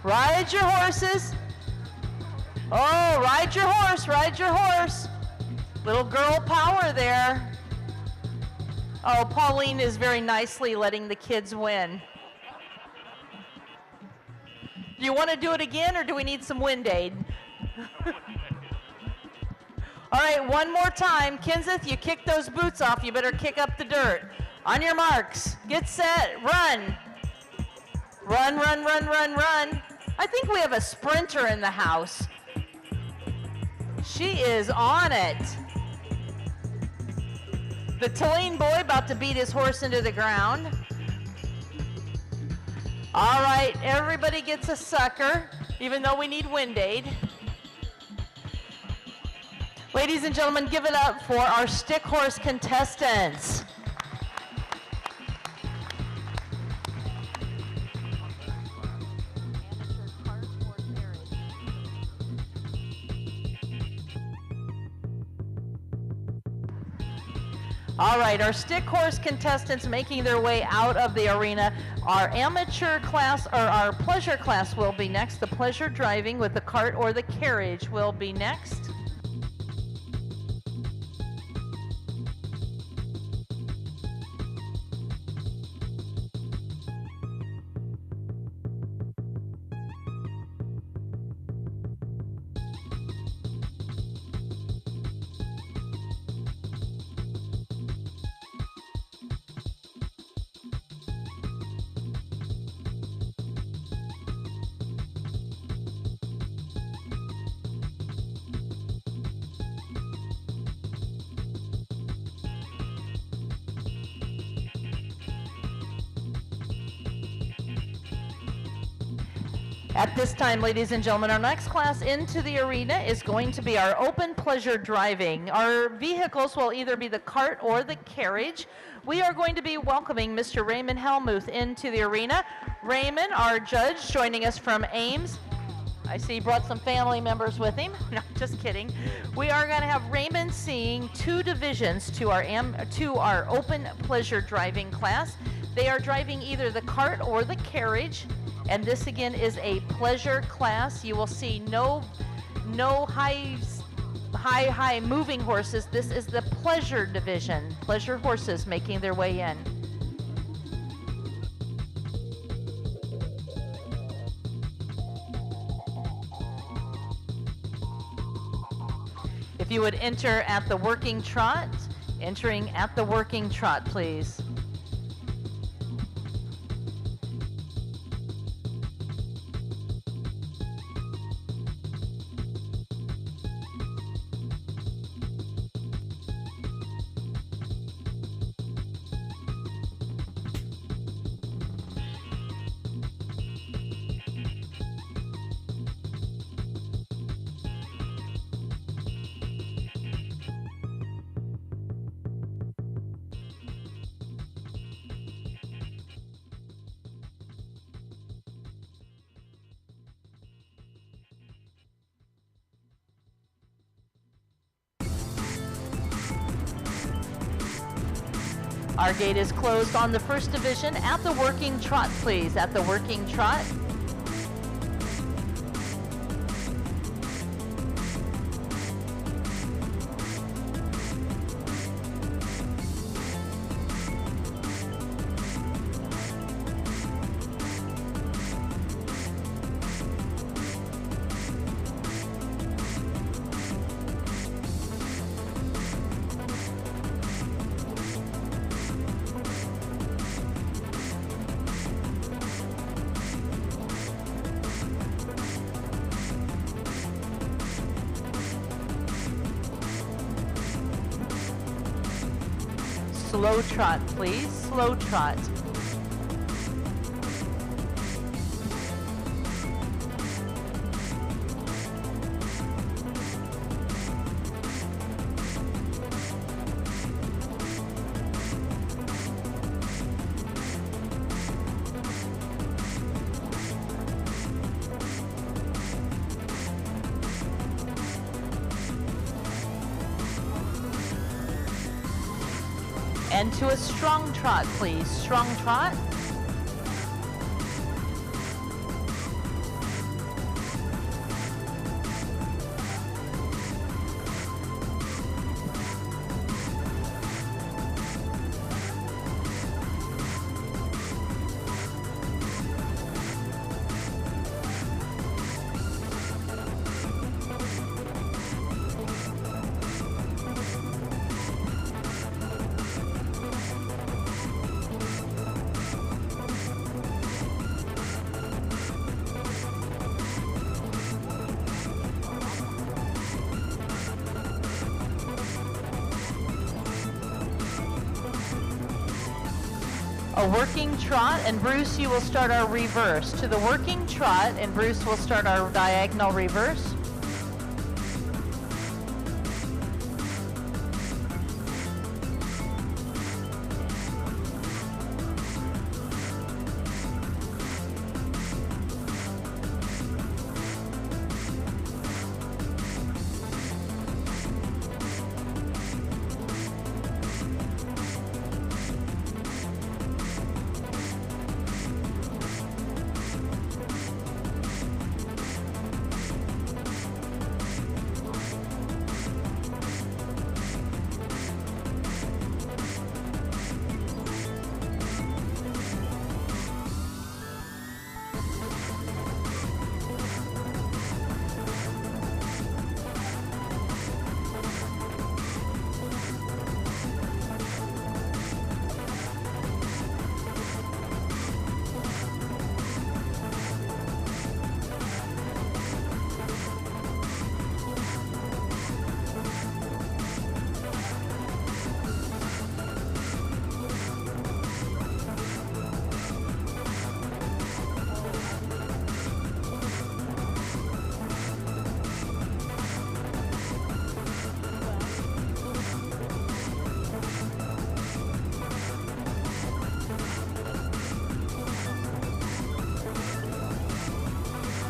Ride your horses. Oh, ride your horse, ride your horse. Little girl power there. Oh, Pauline is very nicely letting the kids win. Do you want to do it again or do we need some wind aid? All right, one more time. Kenseth, you kicked those boots off. You better kick up the dirt. On your marks, get set, run. Run, run, run, run, run. I think we have a sprinter in the house. She is on it. The Tulane boy about to beat his horse into the ground. All right, everybody gets a sucker, even though we need wind aid. Ladies and gentlemen, give it up for our stick horse contestants. All right, our stick horse contestants making their way out of the arena. Our amateur class, or our pleasure class will be next. The pleasure driving with the cart or the carriage will be next. At this time, ladies and gentlemen, our next class into the arena is going to be our open pleasure driving. Our vehicles will either be the cart or the carriage. We are going to be welcoming Mr. Raymond Helmuth into the arena. Raymond, our judge, joining us from Ames. I see he brought some family members with him. No, just kidding. We are going to have Raymond seeing 2 divisions to our open pleasure driving class. They are driving either the cart or the carriage, and this again is a pleasure class. You will see no high moving horses. This is the pleasure division. Pleasure horses making their way in. If you would enter at the working trot, entering at the working trot, please. Our gate is closed on the first division. At the working trot, please. At the working trot. Slow trot, please. Slow trot. And to a strong trot, please. Strong trot. A working trot, and Bruce, you will start our reverse. To the working trot, and Bruce will start our diagonal reverse.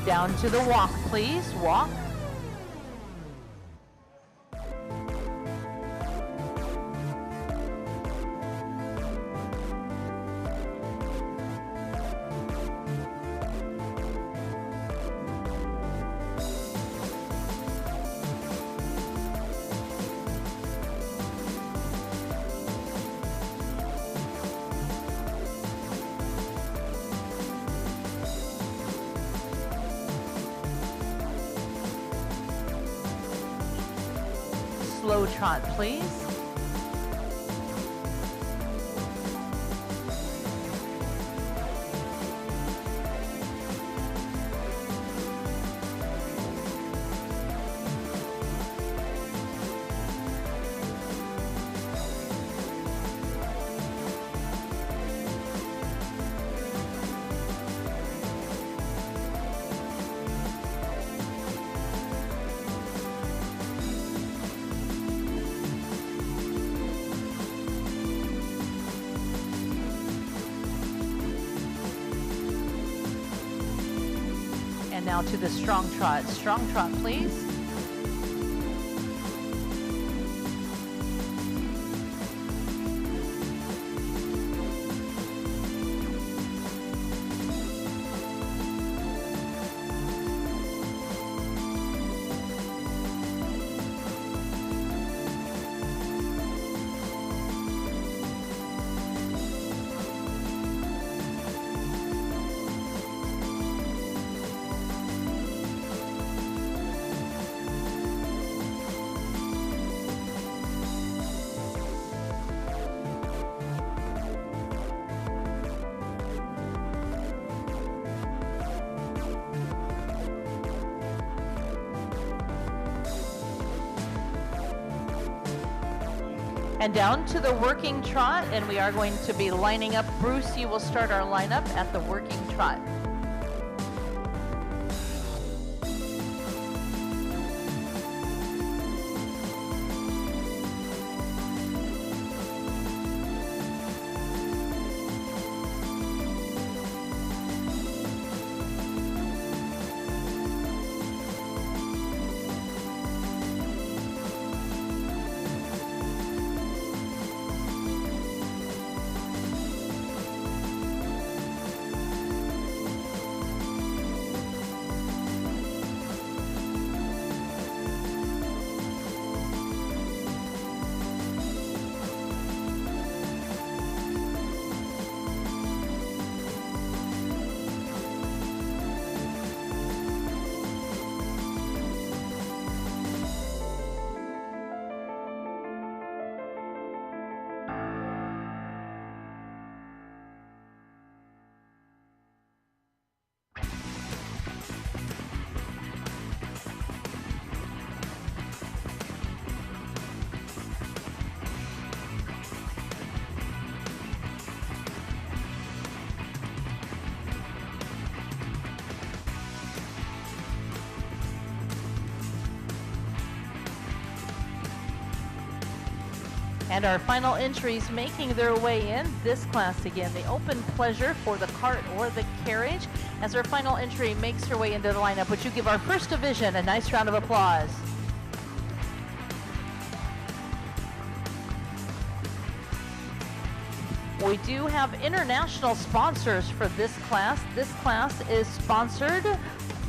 Down to the walk, please. Walk. Slow trot, please. And now to the strong trot. Strong trot, please. And down to the working trot, and we are going to be lining up. Bruce, you will start our lineup at the working trot. And our final entries making their way in this class again, the open pleasure for the cart or the carriage. As our final entry makes her way into the lineup, would you give our first division a nice round of applause? We do have international sponsors for this class. This class is sponsored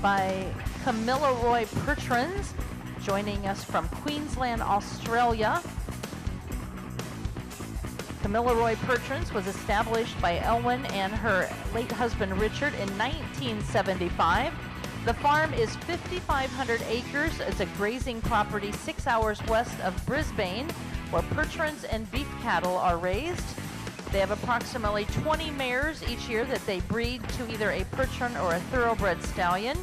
by Camilla Roy Pertrins, joining us from Queensland, Australia. Camilla Roy Pertrins was established by Elwyn and her late husband Richard in 1975. The farm is 5,500 acres. It's a grazing property 6 hours west of Brisbane, where Pertrins and beef cattle are raised. They have approximately 20 mares each year that they breed to either a Pertrin or a thoroughbred stallion.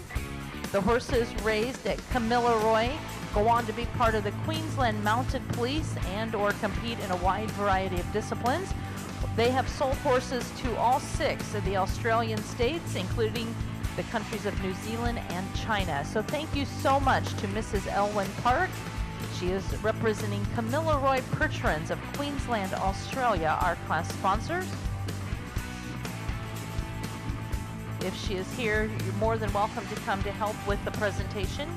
The horses raised at Camilla Roy go on to be part of the Queensland Mounted Police and or compete in a wide variety of disciplines. They have sold horses to all 6 of the Australian states, including the countries of New Zealand and China. So thank you so much to Mrs. Elwyn Park. She is representing Camilla Roy Pertrins of Queensland, Australia, our class sponsors. if she is here, you're more than welcome to come to help with the presentation.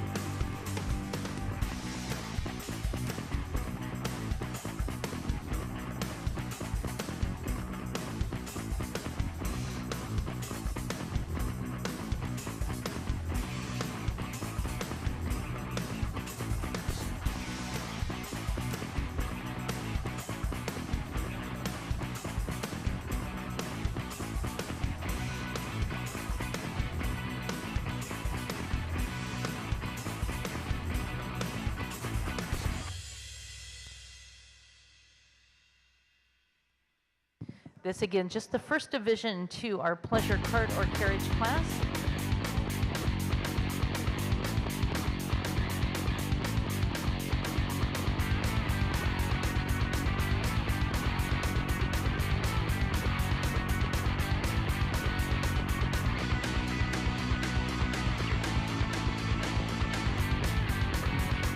This again, just the first division to our pleasure cart or carriage class.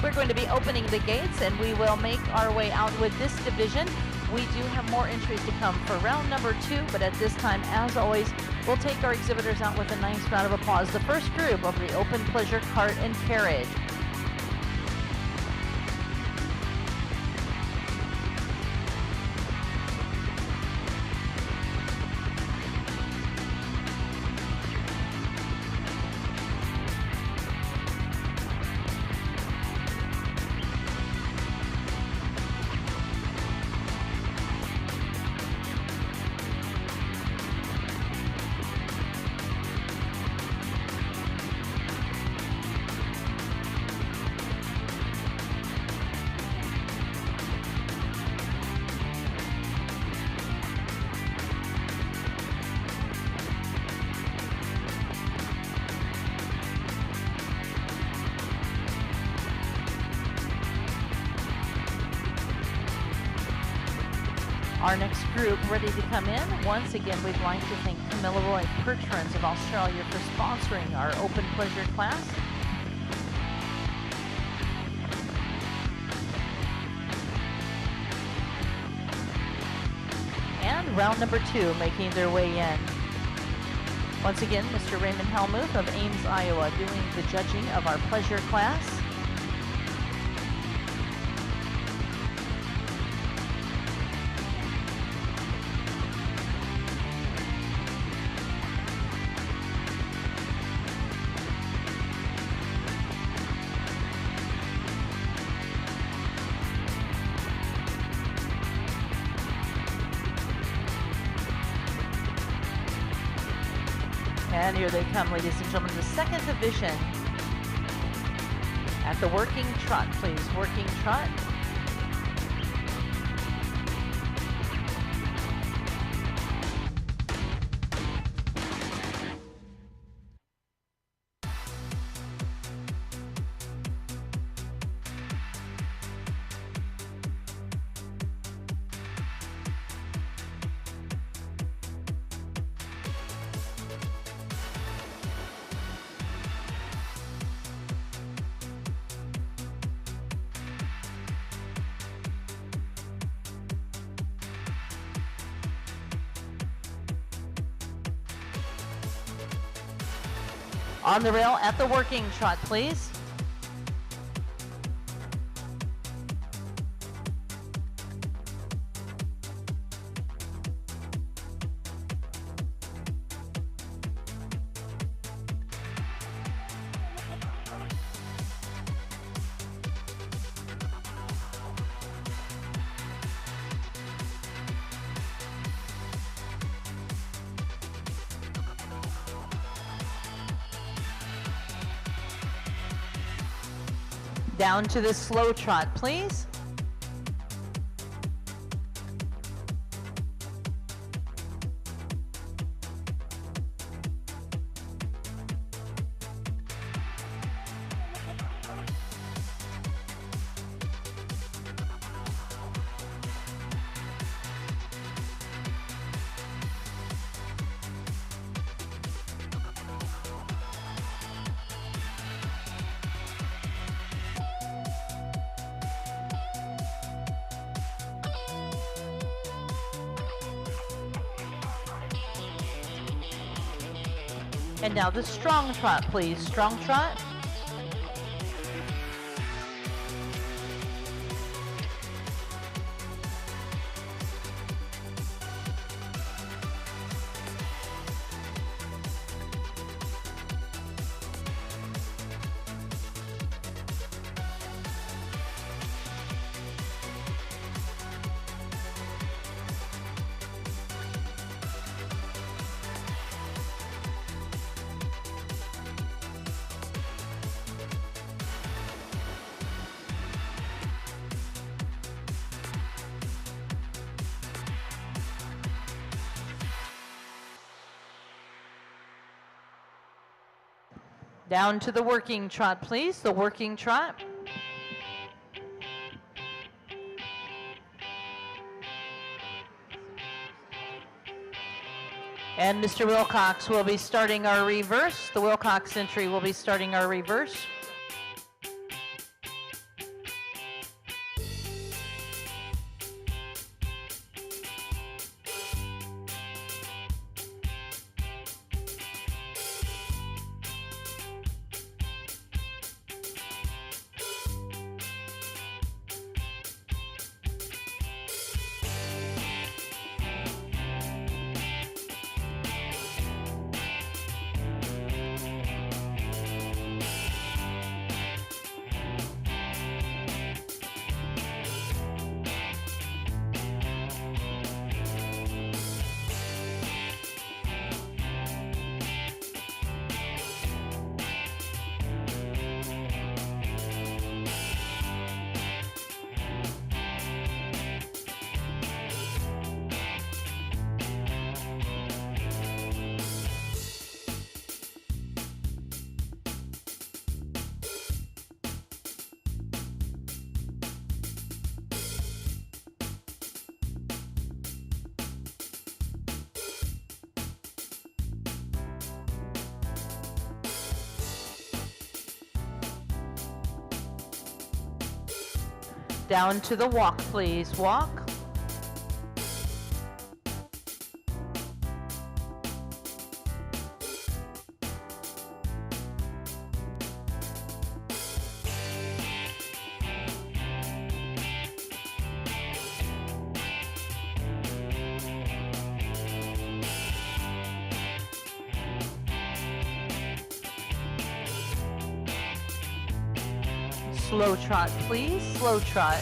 We're going to be opening the gates and we will make our way out with this division. We do have more entries to come for round number 2, but at this time, as always, we'll take our exhibitors out with a nice round of applause. The first group of the open pleasure cart and carriage. Our next group ready to come in. Once again, we'd like to thank Camilla Roy Pertrans of Australia for sponsoring our open pleasure class. And round number 2 making their way in. Once again, Mr. Raymond Helmuth of Ames, Iowa, doing the judging of our pleasure class. And here they come, ladies and gentlemen, the second division at the working trot, please. Working trot. On the rail at the working trot, please. Down to the slow trot, please. And now the strong trot, please. Strong trot. Down to the working trot, please. The working trot. And Mr. Wilcox will be starting our reverse. The Wilcox entry will be starting our reverse. Down to the walk, please. Walk. Slow trot, please. Slow trot.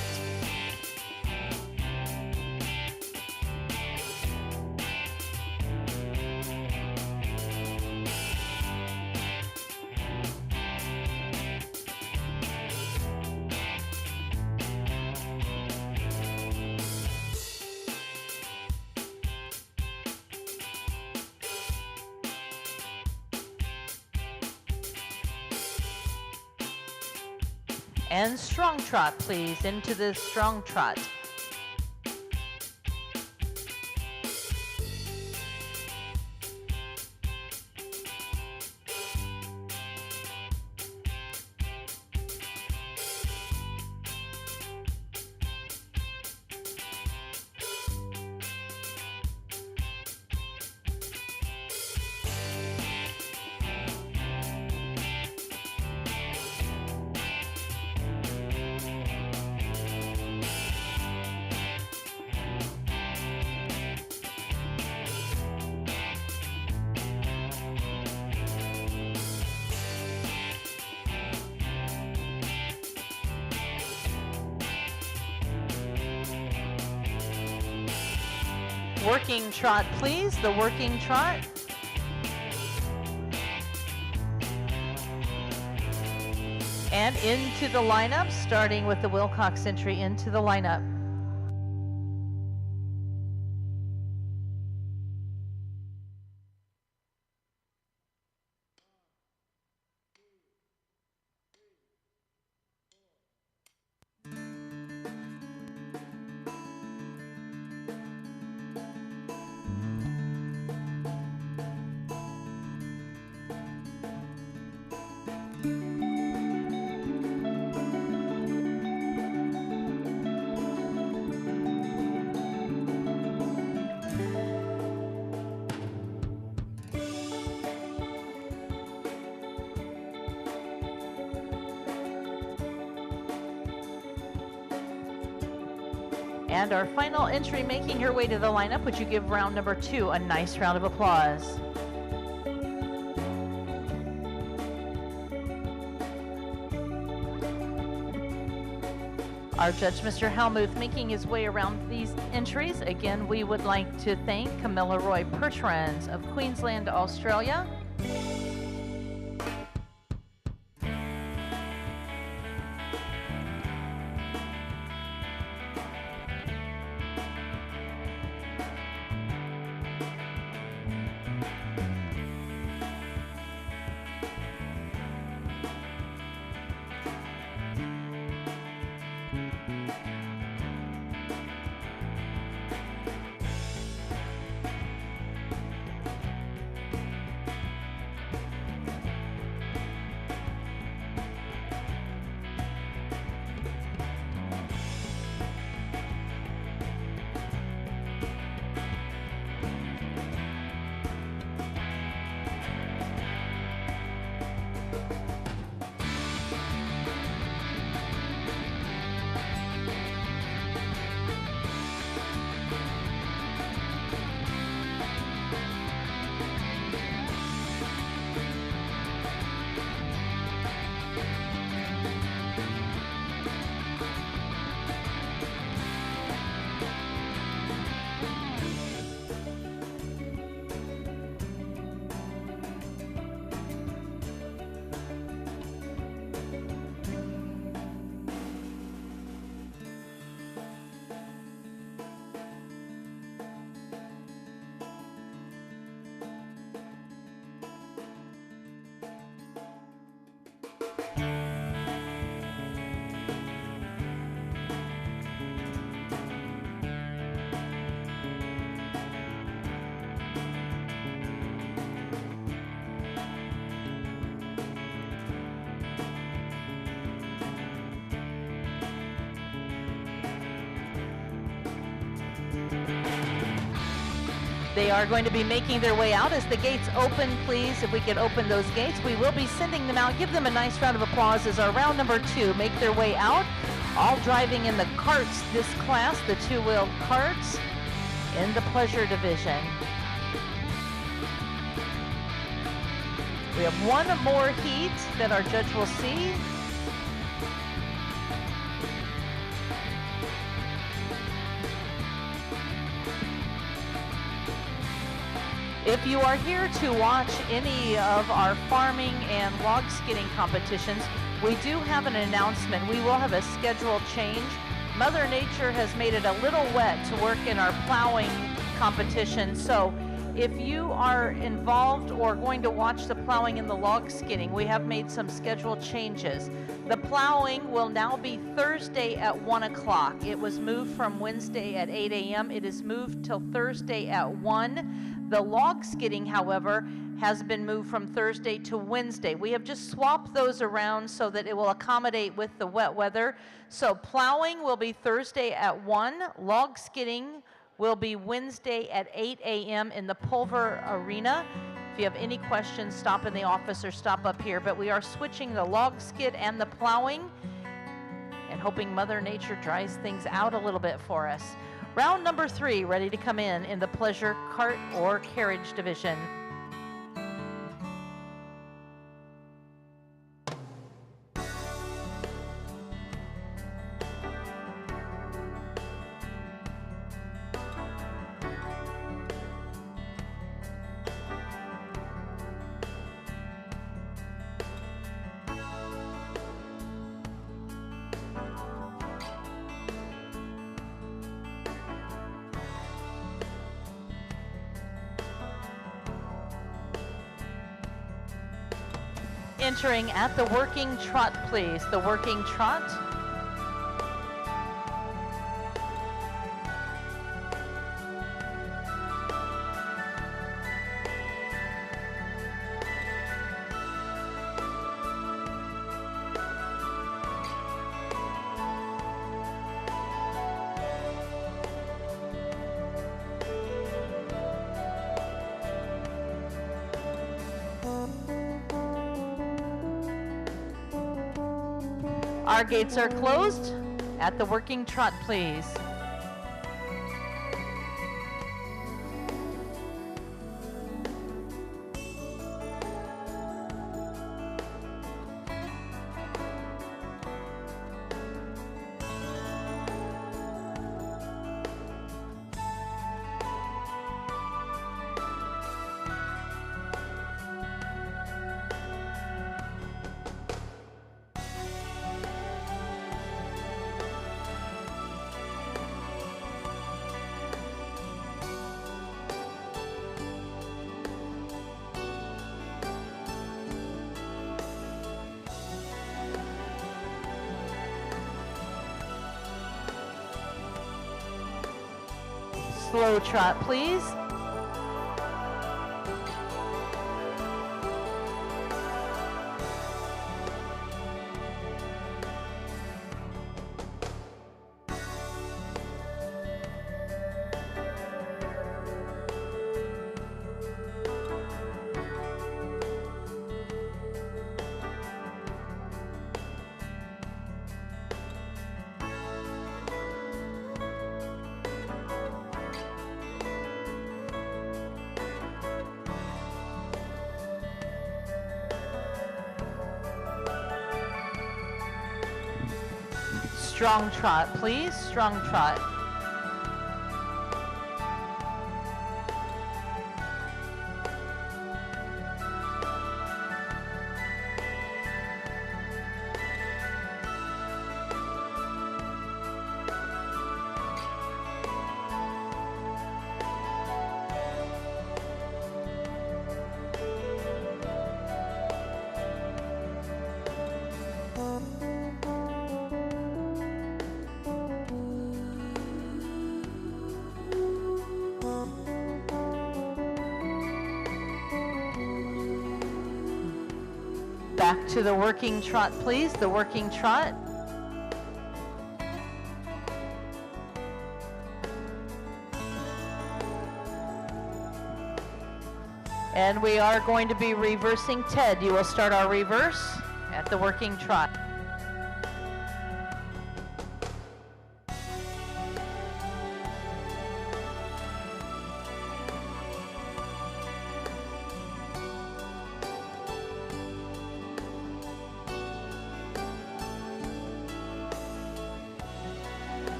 And strong trot, please, into the strong trot. Working trot, please. The working trot. And into the lineup, starting with the Wilcox entry into the lineup. And our final entry making her way to the lineup, would you give round number 2 a nice round of applause? Our judge, Mr. Helmuth, making his way around these entries. Again, we would like to thank Camilla Roy Pertrans of Queensland, Australia. They are going to be making their way out as the gates open, please. If we could open those gates, we will be sending them out. Give them a nice round of applause as our round number 2 make their way out. All driving in the carts this class, the 2-wheeled carts in the pleasure division. We have one more heat that our judge will see. If you are here to watch any of our farming and log skidding competitions, we do have an announcement. We will have a schedule change. Mother Nature has made it a little wet to work in our plowing competition. So if you are involved or going to watch the plowing and the log skidding, we have made some schedule changes. The plowing will now be Thursday at 1 o'clock. It was moved from Wednesday at 8 a.m. It is moved till Thursday at 1. The log skidding, however, has been moved from Thursday to Wednesday. We have just swapped those around so that it will accommodate with the wet weather. So plowing will be Thursday at 1. Log skidding will be Wednesday at 8 a.m. in the Pulver Arena. If you have any questions, stop in the office or stop up here. But we are switching the log skid and the plowing and hoping Mother Nature dries things out a little bit for us. Round number 3 ready to come in the pleasure cart or carriage division. Entering at the working trot, please. The working trot. Our gates are closed. At the working trot, please. Slow trot, please. Strong trot, please. Strong trot. Back to the working trot, please. The working trot. And we are going to be reversing. Ted, you will start our reverse at the working trot.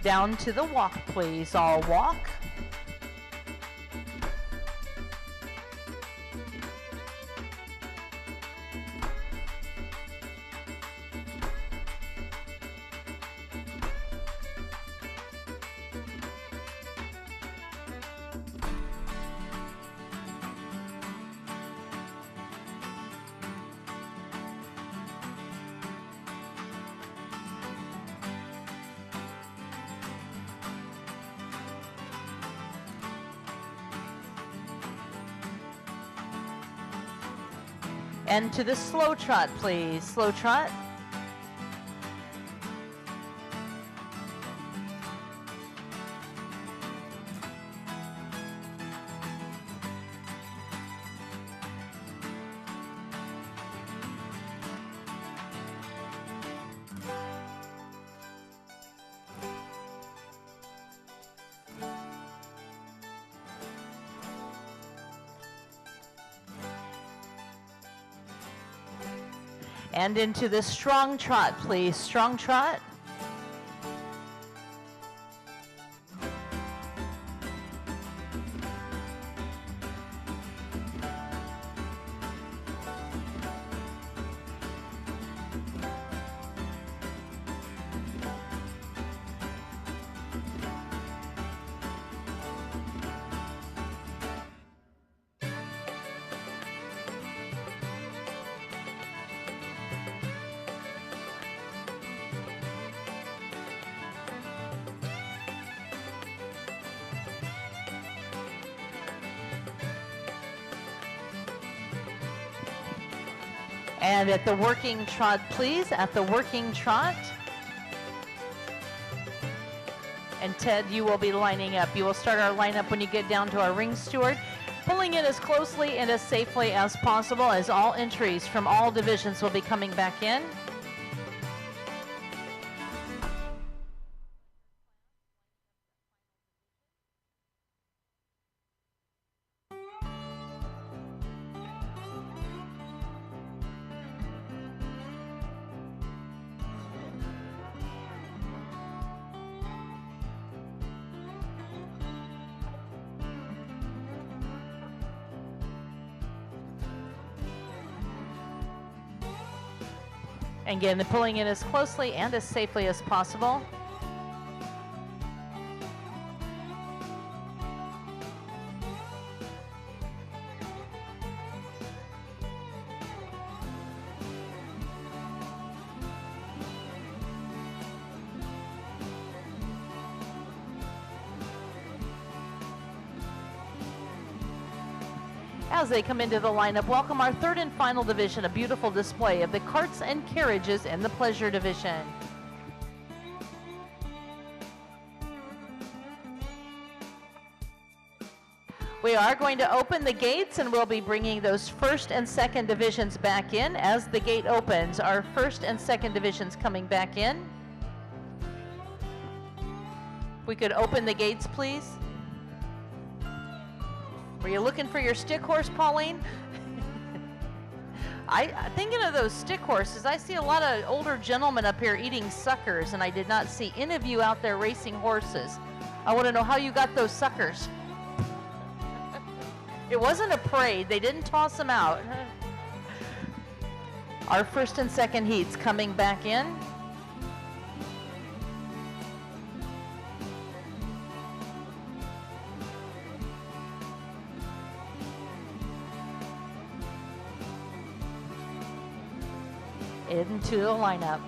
Down to the walk, please. All walk. And to the slow trot, please. Slow trot. And into the strong trot, please. Strong trot. And at the working trot, please, at the working trot. And Ted, you will be lining up. You will start our lineup when you get down to our ring steward, pulling it as closely and as safely as possible, as all entries from all divisions will be coming back in. Again, pulling in as closely and as safely as possible. As they come into the lineup, welcome our third and final division, a beautiful display of the carts and carriages in the pleasure division. We are going to open the gates, and we'll be bringing those first and second divisions back in. As the gate opens, our first and second divisions coming back in. If we could open the gates, please. Were you looking for your stick horse, Pauline? Thinking of those stick horses, I see a lot of older gentlemen up here eating suckers, and I did not see any of you out there racing horses. I want to know how you got those suckers. It wasn't a parade. They didn't toss them out. Our first and second heats coming back in. Into the lineup.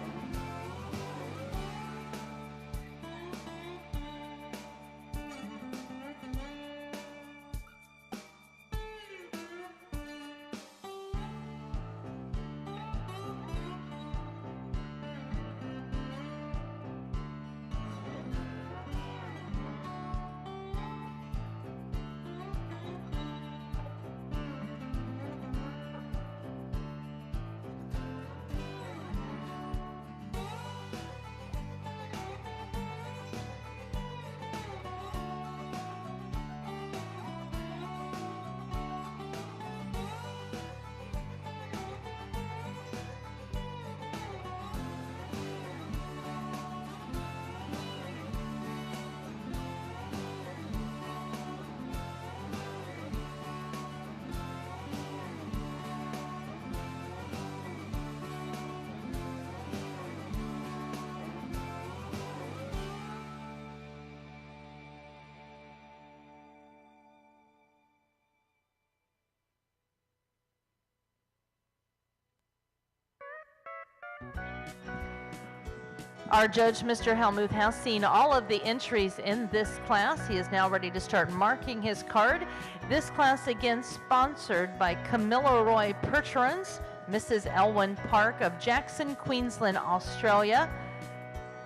Our judge, Mr. Helmuth, has seen all of the entries in this class. He is now ready to start marking his card. This class, again, sponsored by Camilla Roy Percherons, Mrs. Elwyn Park of Jackson, Queensland, Australia.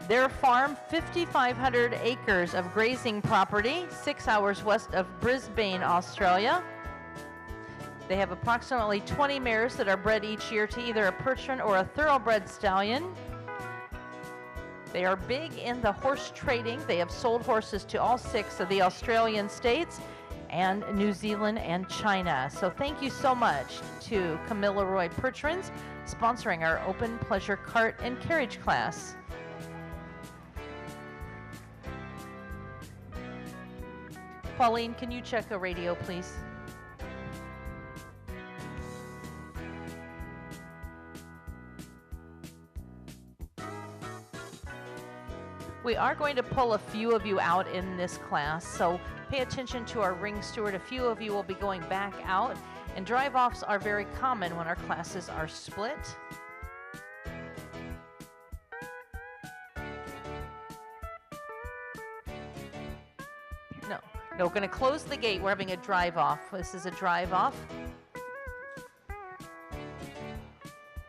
Their farm, 5,500 acres of grazing property, 6 hours west of Brisbane, Australia. They have approximately 20 mares that are bred each year to either a Percheron or a thoroughbred stallion. They are big in the horse trading. They have sold horses to all 6 of the Australian states and New Zealand and China. So thank you so much to Camilla Roy Percherons sponsoring our open pleasure cart and carriage class. Pauline, can you check a radio, please? We are going to pull a few of you out in this class, so pay attention to our ring steward. A few of you will be going back out, and drive-offs are very common when our classes are split. No, we're going to close the gate. We're having a drive-off. This is a drive-off.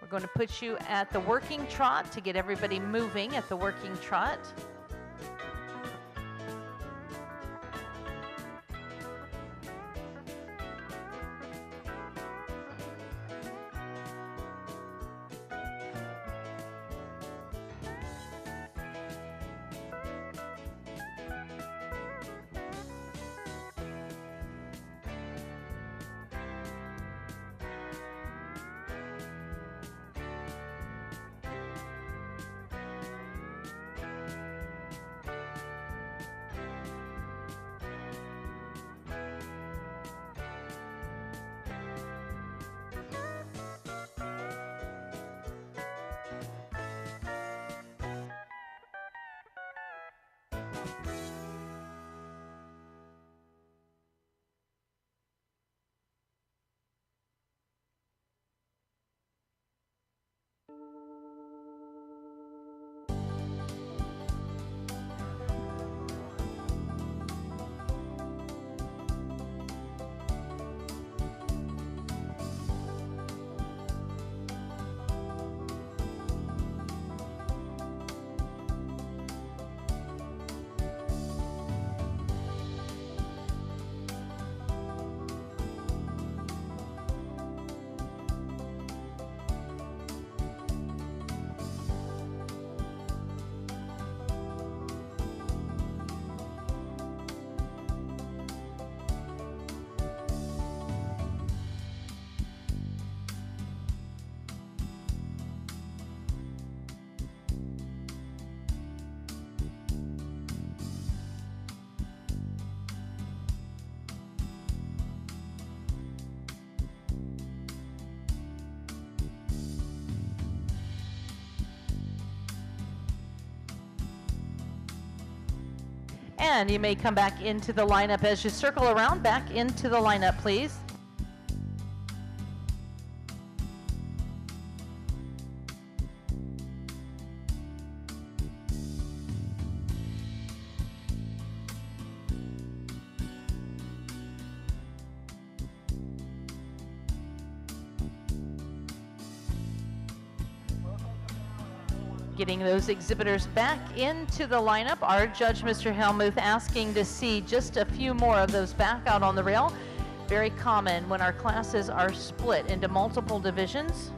We're going to put you at the working trot to get everybody moving at the working trot. And you may come back into the lineup as you circle around. Back into the lineup, please. Getting those exhibitors back into the lineup. Our judge, Mr. Helmuth, asking to see just a few more of those back out on the rail. Very common when our classes are split into multiple divisions.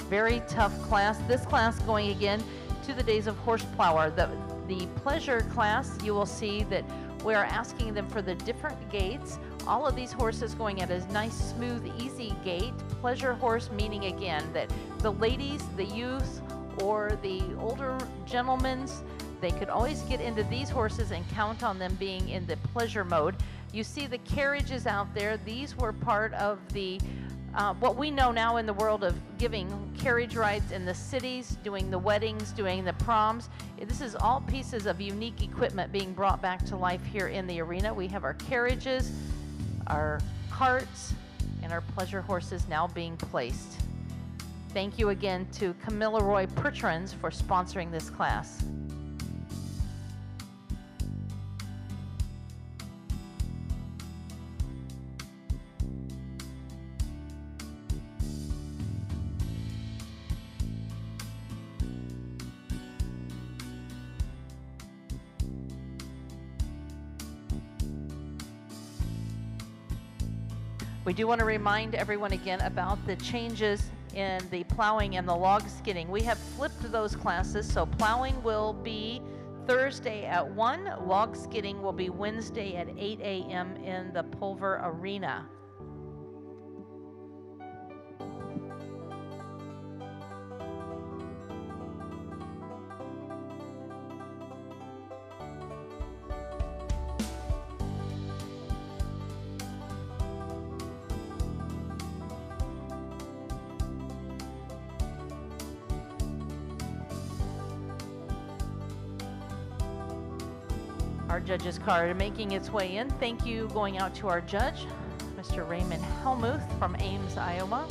Very tough class. This class going again to the days of Horseplower. The pleasure class, you will see that we are asking them for the different gaits. All of these horses going at a nice, smooth, easy gait. Pleasure horse meaning again that the ladies, the youth, or the older gentlemen, they could always get into these horses and count on them being in the pleasure mode. You see the carriages out there. These were part of the what we know now in the world of giving carriage rides in the cities, doing the weddings, doing the proms. This is all pieces of unique equipment being brought back to life here in the arena. We have our carriages, our carts, and our pleasure horses now being placed. Thank you again to Camilla Roy Pertrans for sponsoring this class. We do want to remind everyone again about the changes in the plowing and the log skidding. We have flipped those classes, so plowing will be Thursday at 1, log skidding will be Wednesday at 8 a.m. in the Pulver Arena. Our judge's card making its way in. Thank you going out to our judge, Mr. Raymond Helmuth from Ames, Iowa.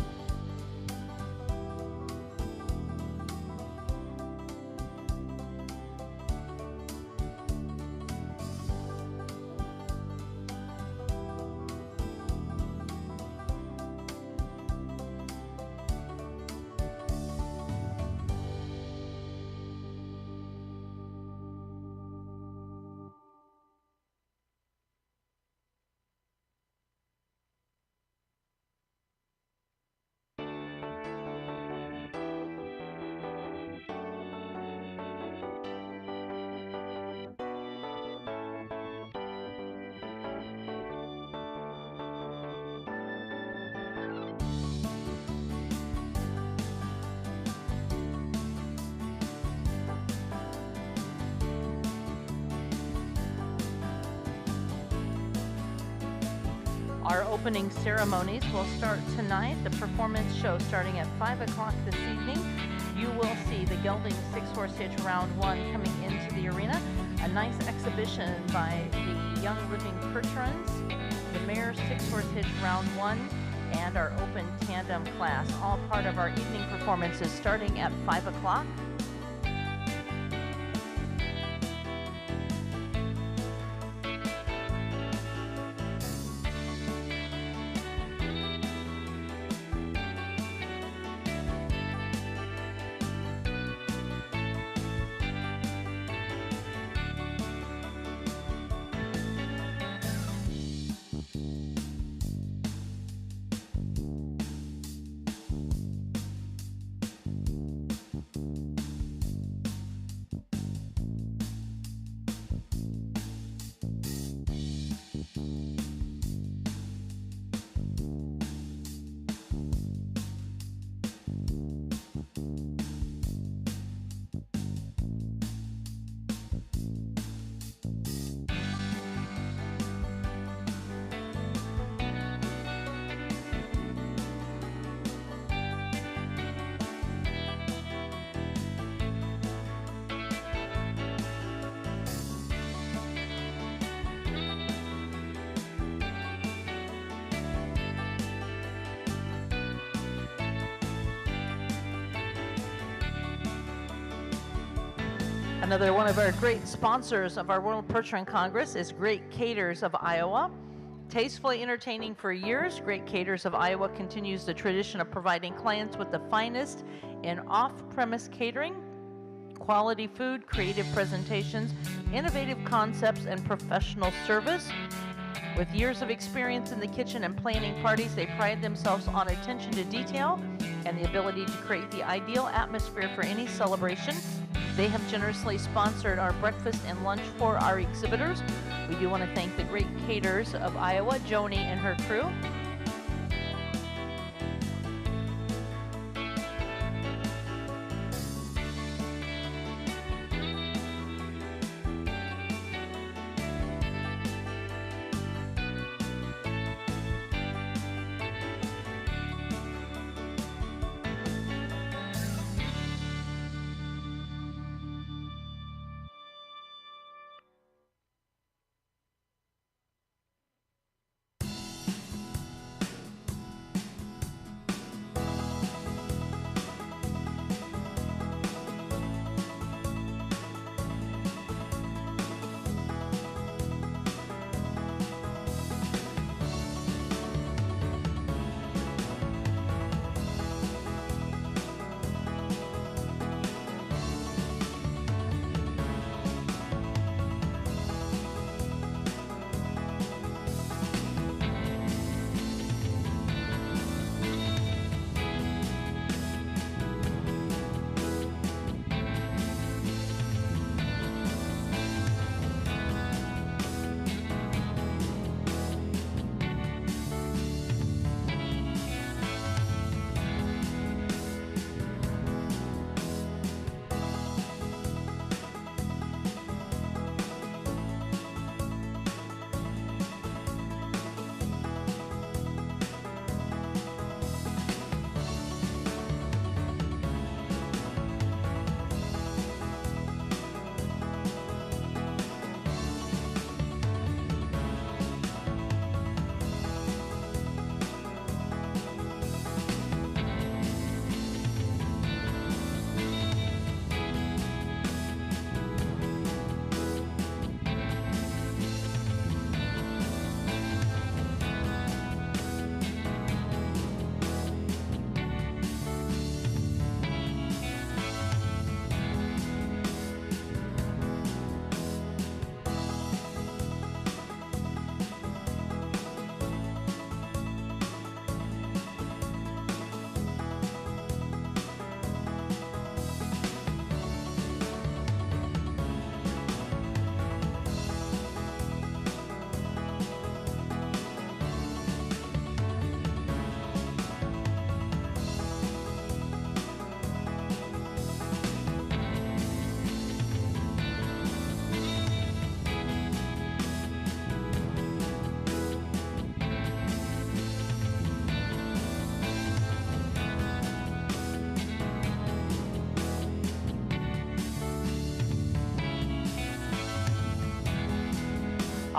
Our opening ceremonies will start tonight. The performance show starting at 5 o'clock this evening. You will see the gelding 6-horse hitch round 1 coming into the arena. A nice exhibition by the Young Living Pertrans, the mare 6-horse hitch round 1, and our open tandem class. All part of our evening performances starting at 5 o'clock. Another one of our great sponsors of our World Percheron Congress is Great Caters of Iowa. Tastefully entertaining for years, Great Caters of Iowa continues the tradition of providing clients with the finest in off-premise catering, quality food, creative presentations, innovative concepts, and professional service. With years of experience in the kitchen and planning parties, they pride themselves on attention to detail and the ability to create the ideal atmosphere for any celebration. They have generously sponsored our breakfast and lunch for our exhibitors. We do want to thank the Great Caters of Iowa, Joni and her crew.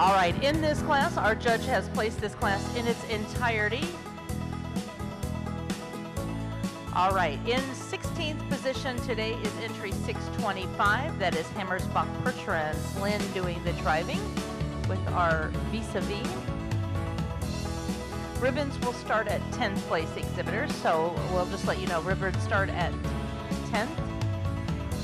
All right, in this class, our judge has placed this class in its entirety. All right, in 16th position today is entry 625. That is Hammersbach Percheron's Lynn doing the driving with our vis-a-vis. Ribbons will start at 10th place exhibitors, so we'll just let you know ribbons start at 10th.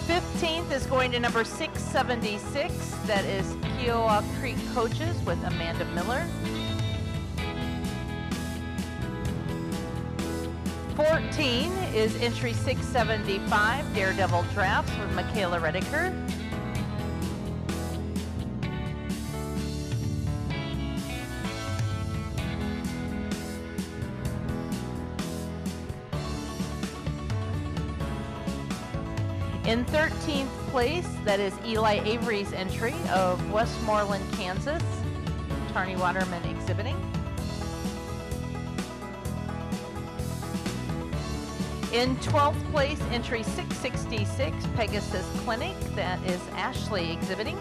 15th is going to number 676. That is Kiowa Creek Coaches with Amanda Miller. 14 is entry 675, Daredevil Drafts with Michaela Rediker. In 13th place, that is Eli Avery's entry of Westmoreland, Kansas, Tarney Waterman exhibiting. In 12th place, entry 666, Pegasus Clinic, that is Ashley exhibiting.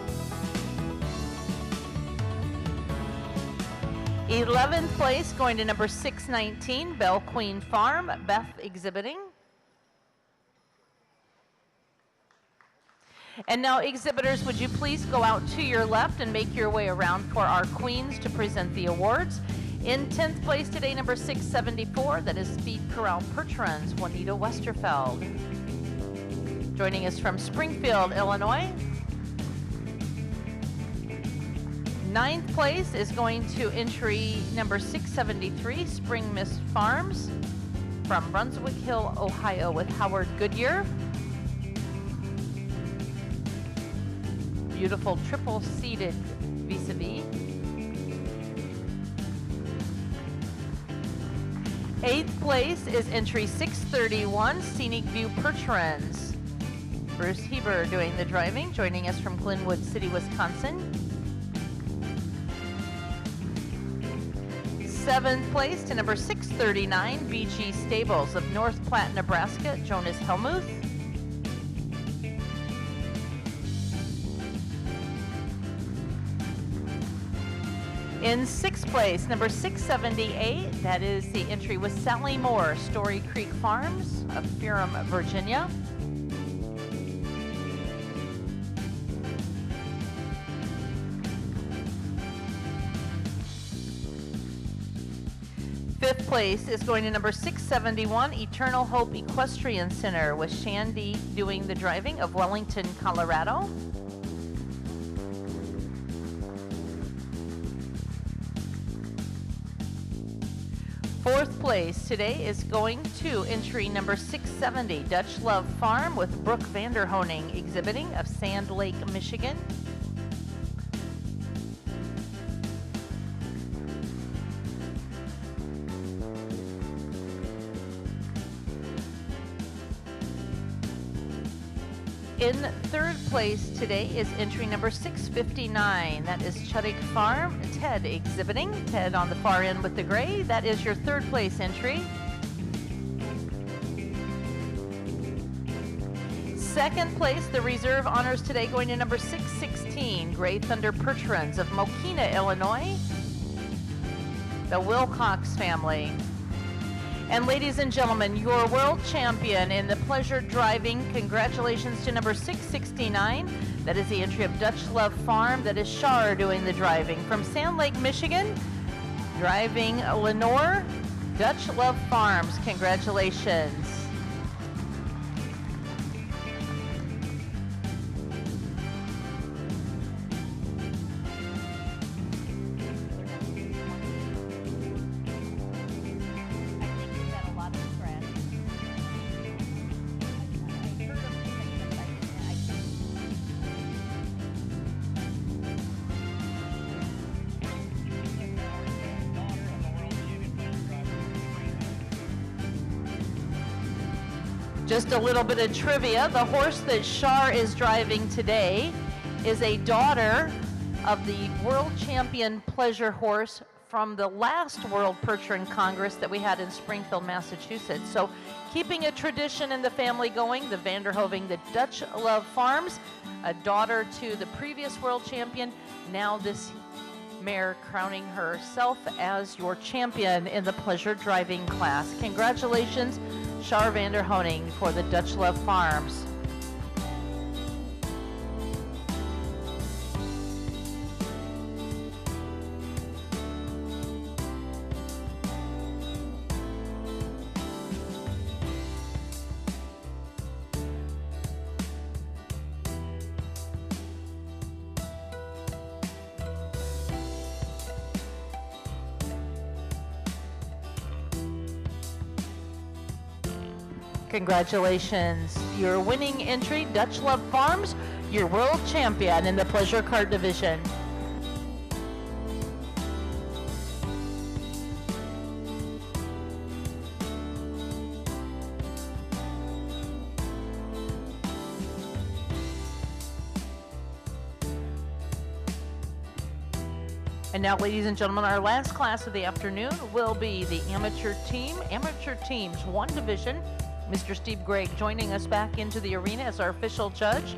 11th place, going to number 619, Belle Queen Farm, Beth exhibiting. And now, exhibitors, would you please go out to your left and make your way around for our queens to present the awards. In 10th place today, number 674, that is Speed Corral Perch Runs, Juanita Westerfeld. Joining us from Springfield, Illinois. 9th place is going to entry number 673, Spring Mist Farms, from Brunswick Hill, Ohio, with Howard Goodyear. Beautiful triple-seated vis-a-vis. 8th place is entry 631, Scenic View Perch Runs. Bruce Heber doing the driving, joining us from Glenwood City, Wisconsin. 7th place to number 639, VG Stables of North Platte, Nebraska, Jonas Helmuth. In 6th place, number 678, that is the entry with Sally Moore, Story Creek Farms of Ferrum, Virginia. Fifth place is going to number 671, Eternal Hope Equestrian Center, with Shandy doing the driving of Wellington, Colorado. Fourth place today is going to entry number 670, Dutch Love Farm, with Brooke Vanderhoning exhibiting of Sand Lake, Michigan. In third place today is entry number 659. That is Chuddick Farm, Ted exhibiting. Ted on the far end with the gray. That is your third place entry. Second place, the reserve honors today going to number 616, Gray Thunder Perch Runs of Mokina, Illinois. The Wilcox family. And ladies and gentlemen, your world champion in the pleasure driving, congratulations to number 669. That is the entry of Dutch Love Farm. That is Shar doing the driving. From Sand Lake, Michigan, driving Lenore, Dutch Love Farms. Congratulations. Just a little bit of trivia. The horse that Shar is driving today is a daughter of the world champion pleasure horse from the last World Perch Run Congress that we had in Springfield, Massachusetts. So keeping a tradition in the family going, the Vanderhoven, the Dutch Love Farms, a daughter to the previous world champion, now this mare crowning herself as your champion in the pleasure driving class. Congratulations, Shar Vanderhoning for the Dutch Love Farms. Congratulations. Your winning entry, Dutch Love Farms, your world champion in the pleasure cart division. And now, ladies and gentlemen, our last class of the afternoon will be the amateur teams, one division. Mr. Steve Gregg joining us back into the arena as our official judge.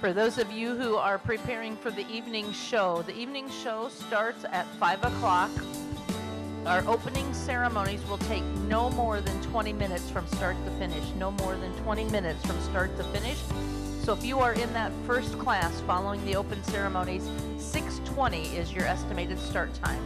For those of you who are preparing for the evening show starts at 5 o'clock. Our opening ceremonies will take no more than 20 minutes from start to finish. No more than 20 minutes from start to finish. So if you are in that first class following the open ceremonies, 6:20 is your estimated start time.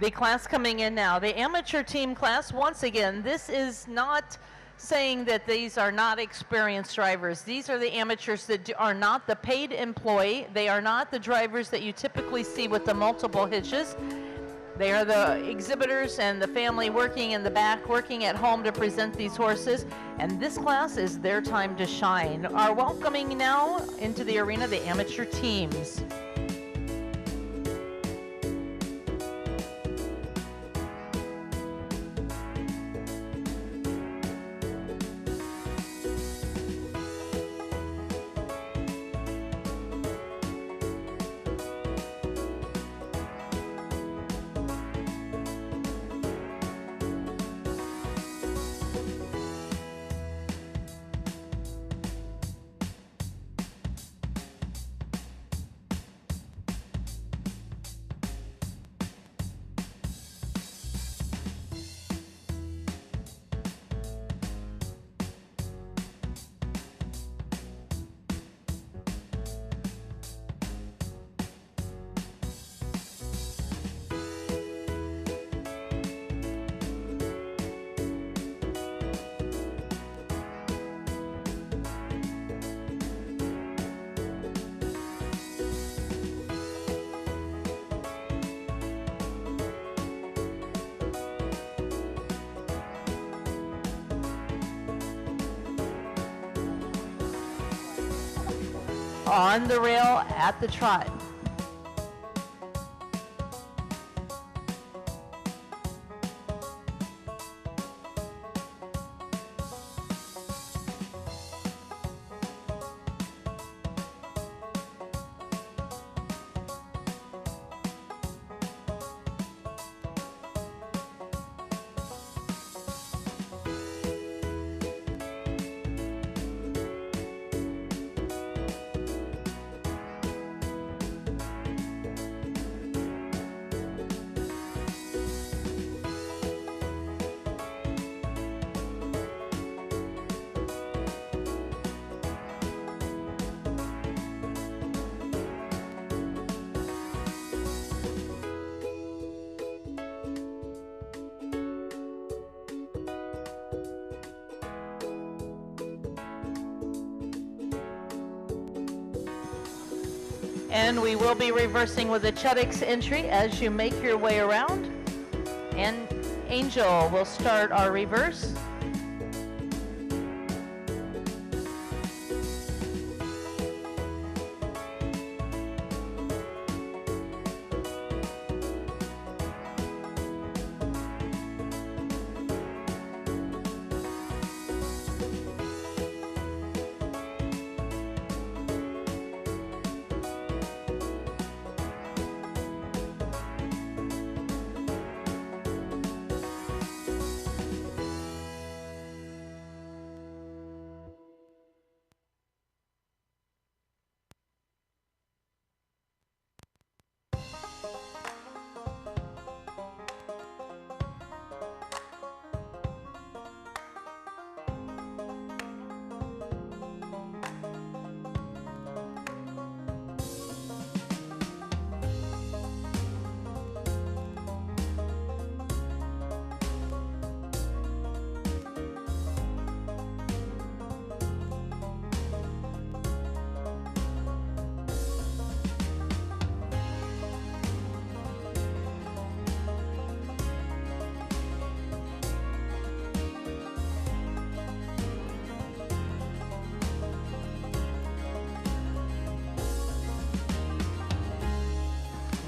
The class coming in now, the amateur team class, once again, this is not saying that these are not experienced drivers. These are the amateurs that are not the paid employee. They are not the drivers that you typically see with the multiple hitches. They are the exhibitors and the family working in the back, working at home to present these horses. And this class is their time to shine. Are welcoming now into the arena the amateur teams. On the rail at the trot. And we will be reversing with a Chudix entry as you make your way around. And Angel will start our reverse.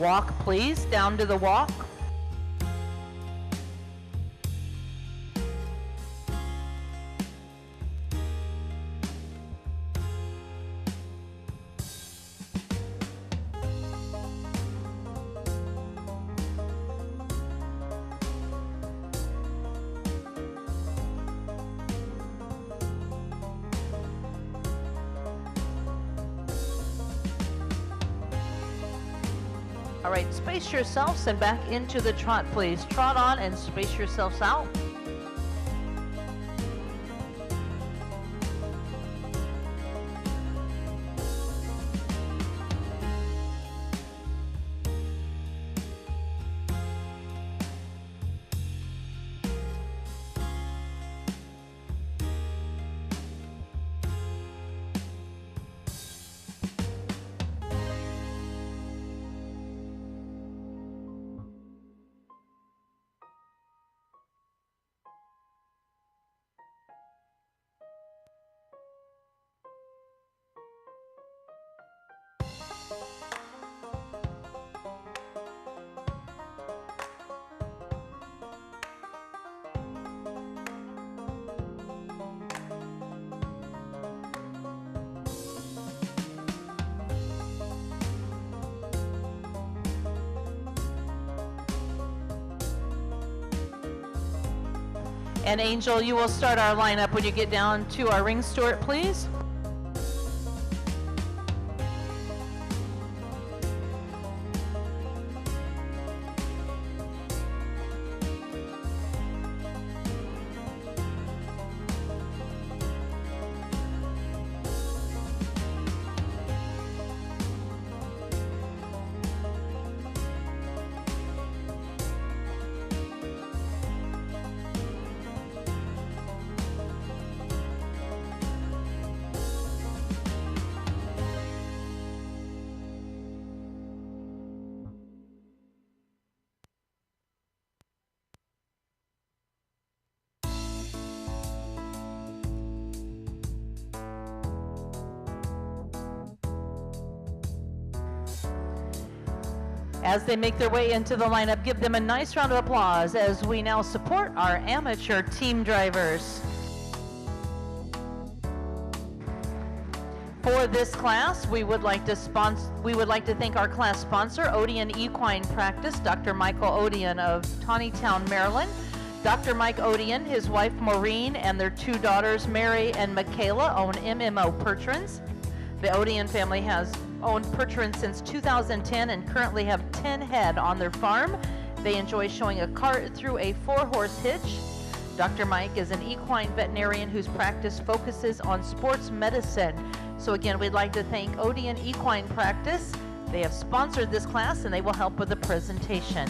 Walk, please, down to the walk. All right, space yourselves and back into the trot, please. Trot on and space yourselves out. And Angel, you will start our lineup when you get down to our ring steward, please. As they make their way into the lineup, give them a nice round of applause as we now support our amateur team drivers. For this class, we would like to thank our class sponsor, Odeon Equine Practice, Dr. Michael Odeon of Taneytown, Maryland. Dr. Mike Odeon, his wife Maureen, and their two daughters, Mary and Michaela, own MMO Percherons. The Odeon family has owned Percherons since 2010 and currently have 10 head on their farm. They enjoy showing a cart through a 4-horse hitch. Dr. Mike is an equine veterinarian whose practice focuses on sports medicine. So again, we'd like to thank Odeon Equine Practice. They have sponsored this class and they will help with the presentation.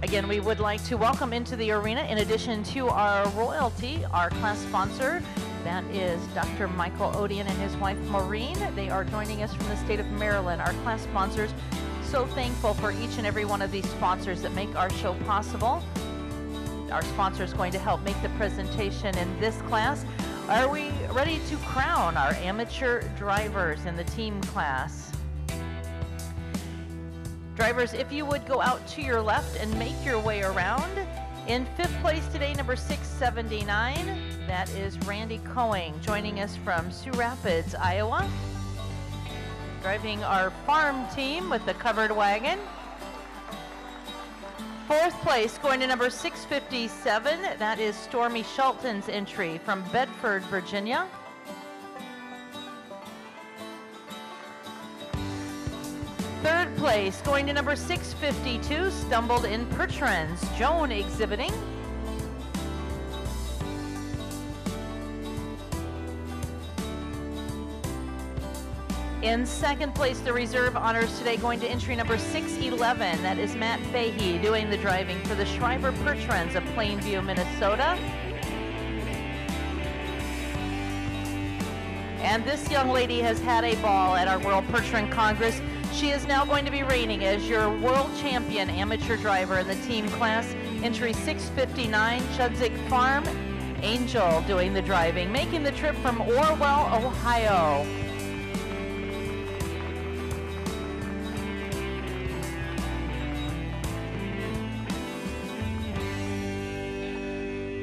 Again, we would like to welcome into the arena, in addition to our royalty, our class sponsor. That is Dr. Michael Odeon and his wife Maureen. They are joining us from the state of Maryland, our class sponsors. So thankful for each and every one of these sponsors that make our show possible. Our sponsor is going to help make the presentation in this class. Are we ready to crown our amateur drivers in the team class? Drivers, if you would go out to your left and make your way around. In 5th place today, number 679, that is Randy Coing, joining us from Sioux Rapids, Iowa. Driving our farm team with the covered wagon. 4th place, going to number 657, that is Stormy Shelton's entry from Bedford, Virginia. 3rd place, going to number 652, Stumbled in Pertrans, Joan exhibiting. In 2nd place, the reserve honors today, going to entry number 611, that is Matt Fahey doing the driving for the Schreiber Pertrans of Plainview, Minnesota. And this young lady has had a ball at our World Pertran Congress. She is now going to be reigning as your world champion amateur driver in the team class. Entry 659, Chudzik Farm, Angel doing the driving, making the trip from Orwell, Ohio.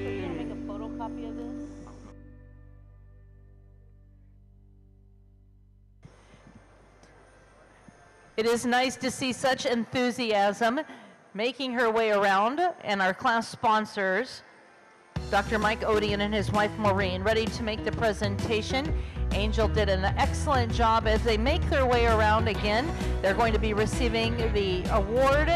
So you want to make a photocopy of this? It is nice to see such enthusiasm making her way around, and our class sponsors, Dr. Mike Odeon and his wife Maureen, ready to make the presentation. Angel did an excellent job as they make their way around again. They're going to be receiving the award,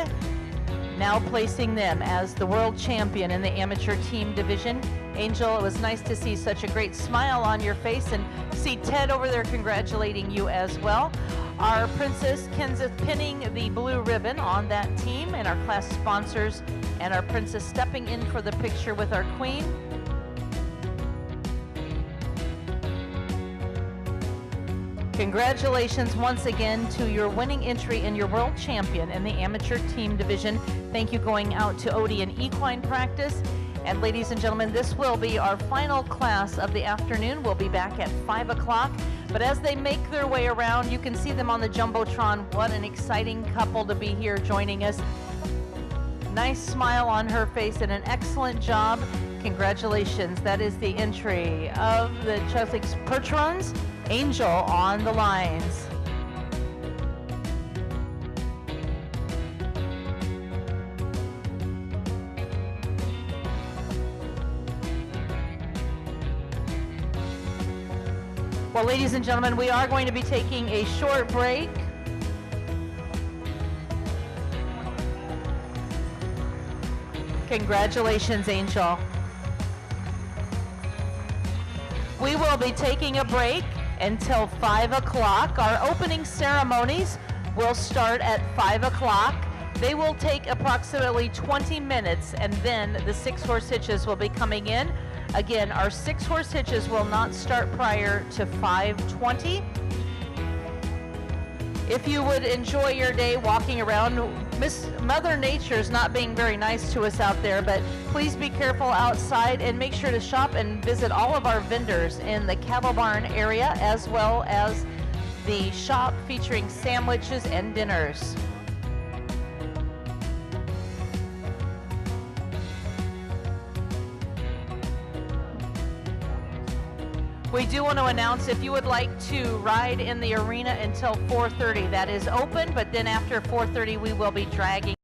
now placing them as the world champion in the amateur team division. Angel, it was nice to see such a great smile on your face and see Ted over there congratulating you as well. Our Princess Kenseth pinning the blue ribbon on that team, and our class sponsors and our princess stepping in for the picture with our queen. Congratulations once again to your winning entry and your world champion in the amateur team division. Thank you going out to Odeon Equine Practice. And ladies and gentlemen, this will be our final class of the afternoon. We'll be back at 5 o'clock. But as they make their way around, you can see them on the Jumbotron. What an exciting couple to be here joining us. Nice smile on her face and an excellent job. Congratulations. That is the entry of the Chudzik Pertrans. Angel on the lines. Well, ladies and gentlemen, we are going to be taking a short break. Congratulations, Angel. We will be taking a break until 5 o'clock. Our opening ceremonies will start at 5 o'clock. They will take approximately 20 minutes, and then the 6-horse hitches will be coming in. Again, our 6-horse hitches will not start prior to 5:20. If you would enjoy your day walking around, Mother Nature's not being very nice to us out there, but please be careful outside and make sure to shop and visit all of our vendors in the cattle barn area, as well as the shop featuring sandwiches and dinners. We do want to announce, if you would like to ride in the arena until 4:30, that is open, but then after 4:30 we will be dragging